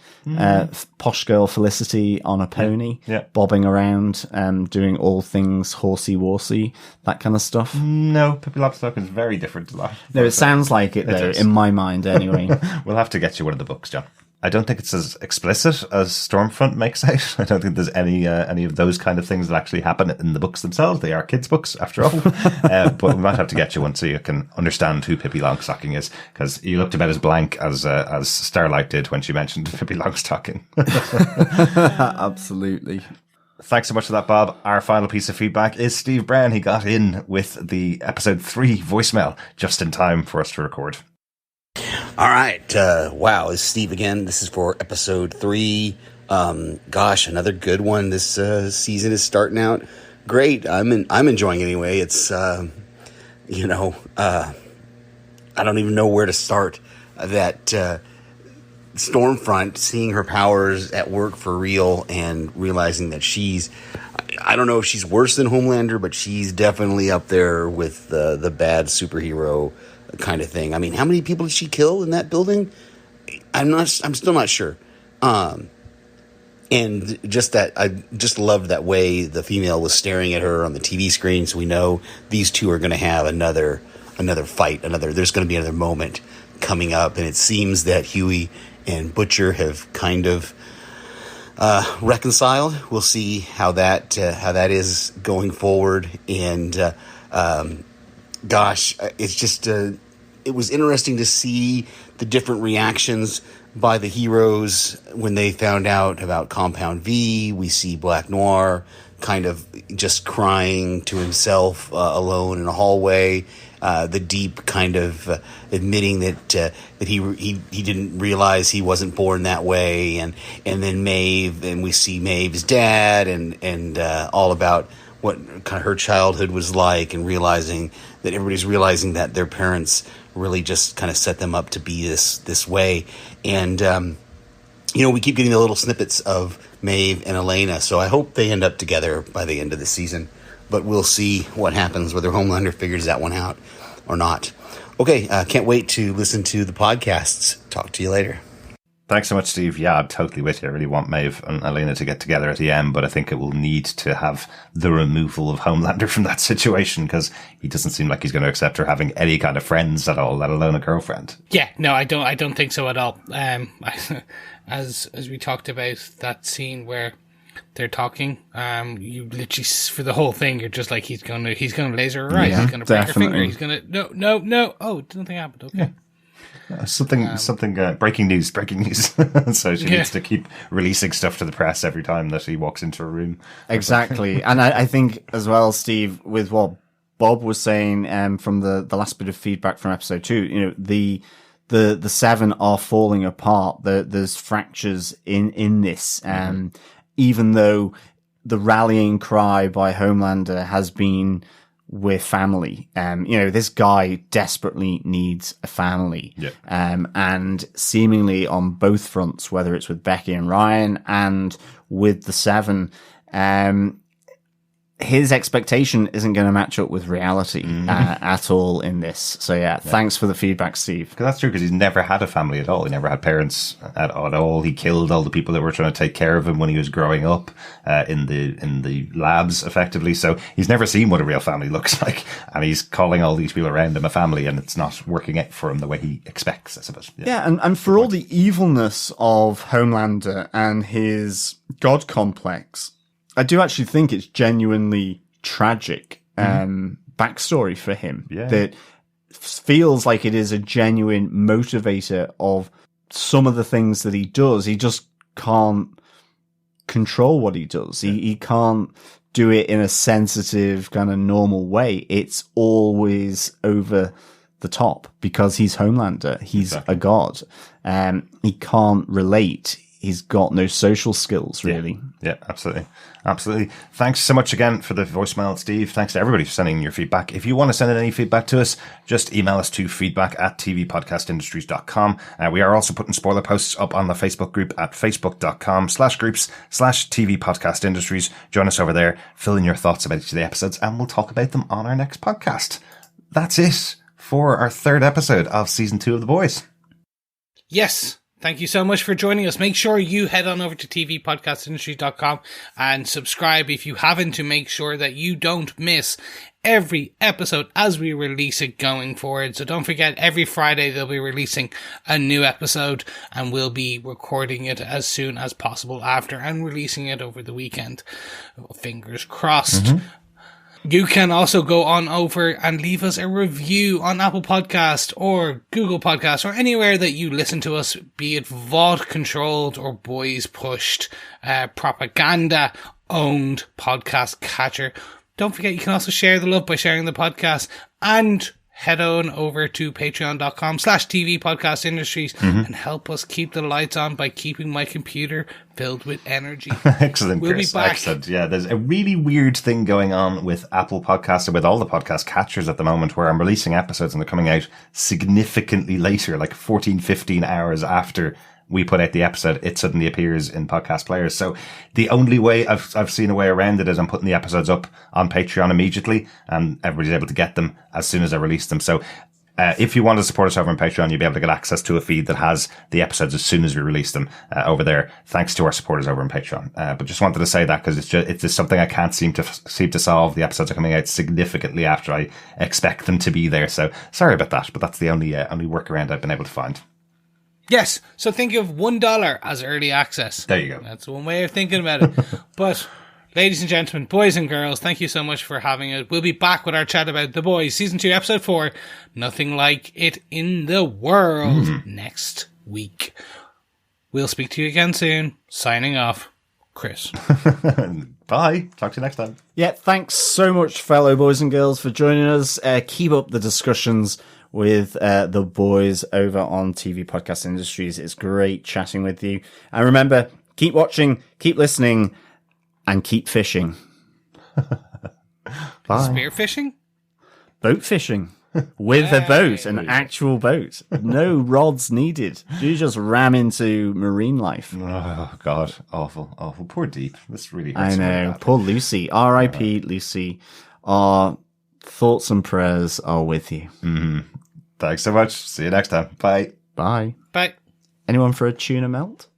Posh girl Felicity on a pony, bobbing around, doing all things horsey-worsey, that kind of stuff. No, Pippi Longstocking is very different to that. No, it sounds like it, though, in my mind, anyway. We'll have to get you one of the books, John. I don't think it's as explicit as Stormfront makes out. I don't think there's any of those kind of things that actually happen in the books themselves. They are kids' books, after all. But we might have to get you one so you can understand who Pippi Longstocking is, because you looked about as blank as Starlight did when she mentioned Pippi Longstocking. Absolutely. Thanks so much for that, Bob. Our final piece of feedback is Steve Brown. He got in with the episode 3 voicemail just in time for us to record. All right. Wow. It's Steve again. This is for episode 3. Gosh, another good one. This season is starting out great. I'm enjoying it anyway. It's, I don't even know where to start. That Stormfront, seeing her powers at work for real and realizing that I don't know if she's worse than Homelander, but she's definitely up there with the bad superhero kind of thing. I mean, how many people did she kill in that building? I'm still not sure. And just that, I just loved that way the female was staring at her on the TV screen. So we know these two are going to have another fight. There's going to be another moment coming up. And it seems that Huey and Butcher have kind of reconciled. We'll see how that is going forward. And gosh, it's just it was interesting to see the different reactions by the heroes when they found out about Compound V. We see Black Noir kind of just crying to himself alone in a hallway. The Deep kind of admitting that he didn't realize he wasn't born that way, and then Maeve, and we see Maeve's dad, and all about what kind of her childhood was like, and realizing that everybody's realizing that their parents really just kind of set them up to be this way. And, we keep getting the little snippets of Maeve and Elena, so I hope they end up together by the end of the season. But we'll see what happens, whether Homelander figures that one out or not. Okay, can't wait to listen to the podcasts. Talk to you later. Thanks so much, Steve. Yeah, I'm totally with you. I really want Maeve and Elena to get together at the end, but I think it will need to have the removal of Homelander from that situation, because he doesn't seem like he's going to accept her having any kind of friends at all, let alone a girlfriend. Yeah, no, I don't think so at all. As we talked about that scene where they're talking, you literally, for the whole thing, you're just like, he's gonna laser her eyes, he's gonna break her finger, he's gonna no. Oh, nothing happened. Okay. Yeah. Something breaking news. So she needs to keep releasing stuff to the press every time that he walks into a room. Exactly. And I think as well, Steve, with what Bob was saying from the last bit of feedback from episode 2, the Seven are falling apart. There's fractures in this. Even though the rallying cry by Homelander has been, we're family. This guy desperately needs a family. Yeah. And seemingly on both fronts, whether it's with Becca and Ryan and with the Seven, his expectation isn't going to match up with reality at all in this. So thanks for the feedback, Steve. Because that's true, because he's never had a family at all. He never had parents at all. He killed all the people that were trying to take care of him when he was growing up in the labs, effectively. So he's never seen what a real family looks like, and he's calling all these people around him a family, and it's not working out for him the way he expects, I suppose. Yeah, and for all the evilness of Homelander and his god complex, I do actually think it's genuinely tragic backstory for him that feels like it is a genuine motivator of some of the things that he does. He just can't control what he does. He can't do it in a sensitive kind of normal way. It's always over the top because he's Homelander. He's a god. He can't relate. He's got no social skills, really. Yeah, absolutely. Absolutely. Thanks so much again for the voicemail, Steve. Thanks to everybody for sending your feedback. If you want to send in any feedback to us, just email us to feedback@tvpodcastindustries.com. We are also putting spoiler posts up on the Facebook group at facebook.com/groups/tvpodcastindustries. Join us over there, fill in your thoughts about each of the episodes, and we'll talk about them on our next podcast. That's it for our 3rd episode of season 2 of The Boys. Yes. Thank you so much for joining us. Make sure you head on over to tvpodcastindustries.com and subscribe if you haven't, to make sure that you don't miss every episode as we release it going forward. So don't forget, every Friday they'll be releasing a new episode, and we'll be recording it as soon as possible after and releasing it over the weekend. Fingers crossed. You can also go on over and leave us a review on Apple Podcast or Google Podcast or anywhere that you listen to us, be it VOD controlled or boys pushed, propaganda owned podcast catcher. Don't forget, you can also share the love by sharing the podcast, and head on over to patreon.com/tvpodcastindustries and help us keep the lights on by keeping my computer filled with energy. Excellent, we'll Chris. Be back. Excellent. Yeah, there's a really weird thing going on with Apple Podcasts and with all the podcast catchers at the moment, where I'm releasing episodes and they're coming out significantly later, like 14, 15 hours after we put out the episode, it suddenly appears in podcast players. So the only way I've seen a way around it is I'm putting the episodes up on Patreon immediately, and everybody's able to get them as soon as I release them. So if you want to support us over on Patreon, you'll be able to get access to a feed that has the episodes as soon as we release them over there, thanks to our supporters over on Patreon. But just wanted to say that because it's just something I can't seem to solve. The episodes are coming out significantly after I expect them to be there. So sorry about that, but that's the only workaround I've been able to find. Yes, so think of $1 as early access. There you go. That's one way of thinking about it. But, ladies and gentlemen, boys and girls, thank you so much for having it. We'll be back with our chat about The Boys, Season 2, Episode 4, Nothing Like It in the World, next week. We'll speak to you again soon. Signing off, Chris. Bye. Talk to you next time. Yeah, thanks so much, fellow boys and girls, for joining us. Keep up the discussions with the boys over on TV Podcast Industries. It's great chatting with you. And remember, keep watching, keep listening, and keep fishing. Bye. Spear fishing? Boat fishing. With a boat, an actual boat. No rods needed. You just ram into marine life. Oh, God. Awful, awful. Poor Deep. This really hurts. I know. Poor Lucy. R.I.P. Lucy. Our thoughts and prayers are with you. Thanks so much. See you next time. Bye. Bye. Bye. Anyone for a tuna melt?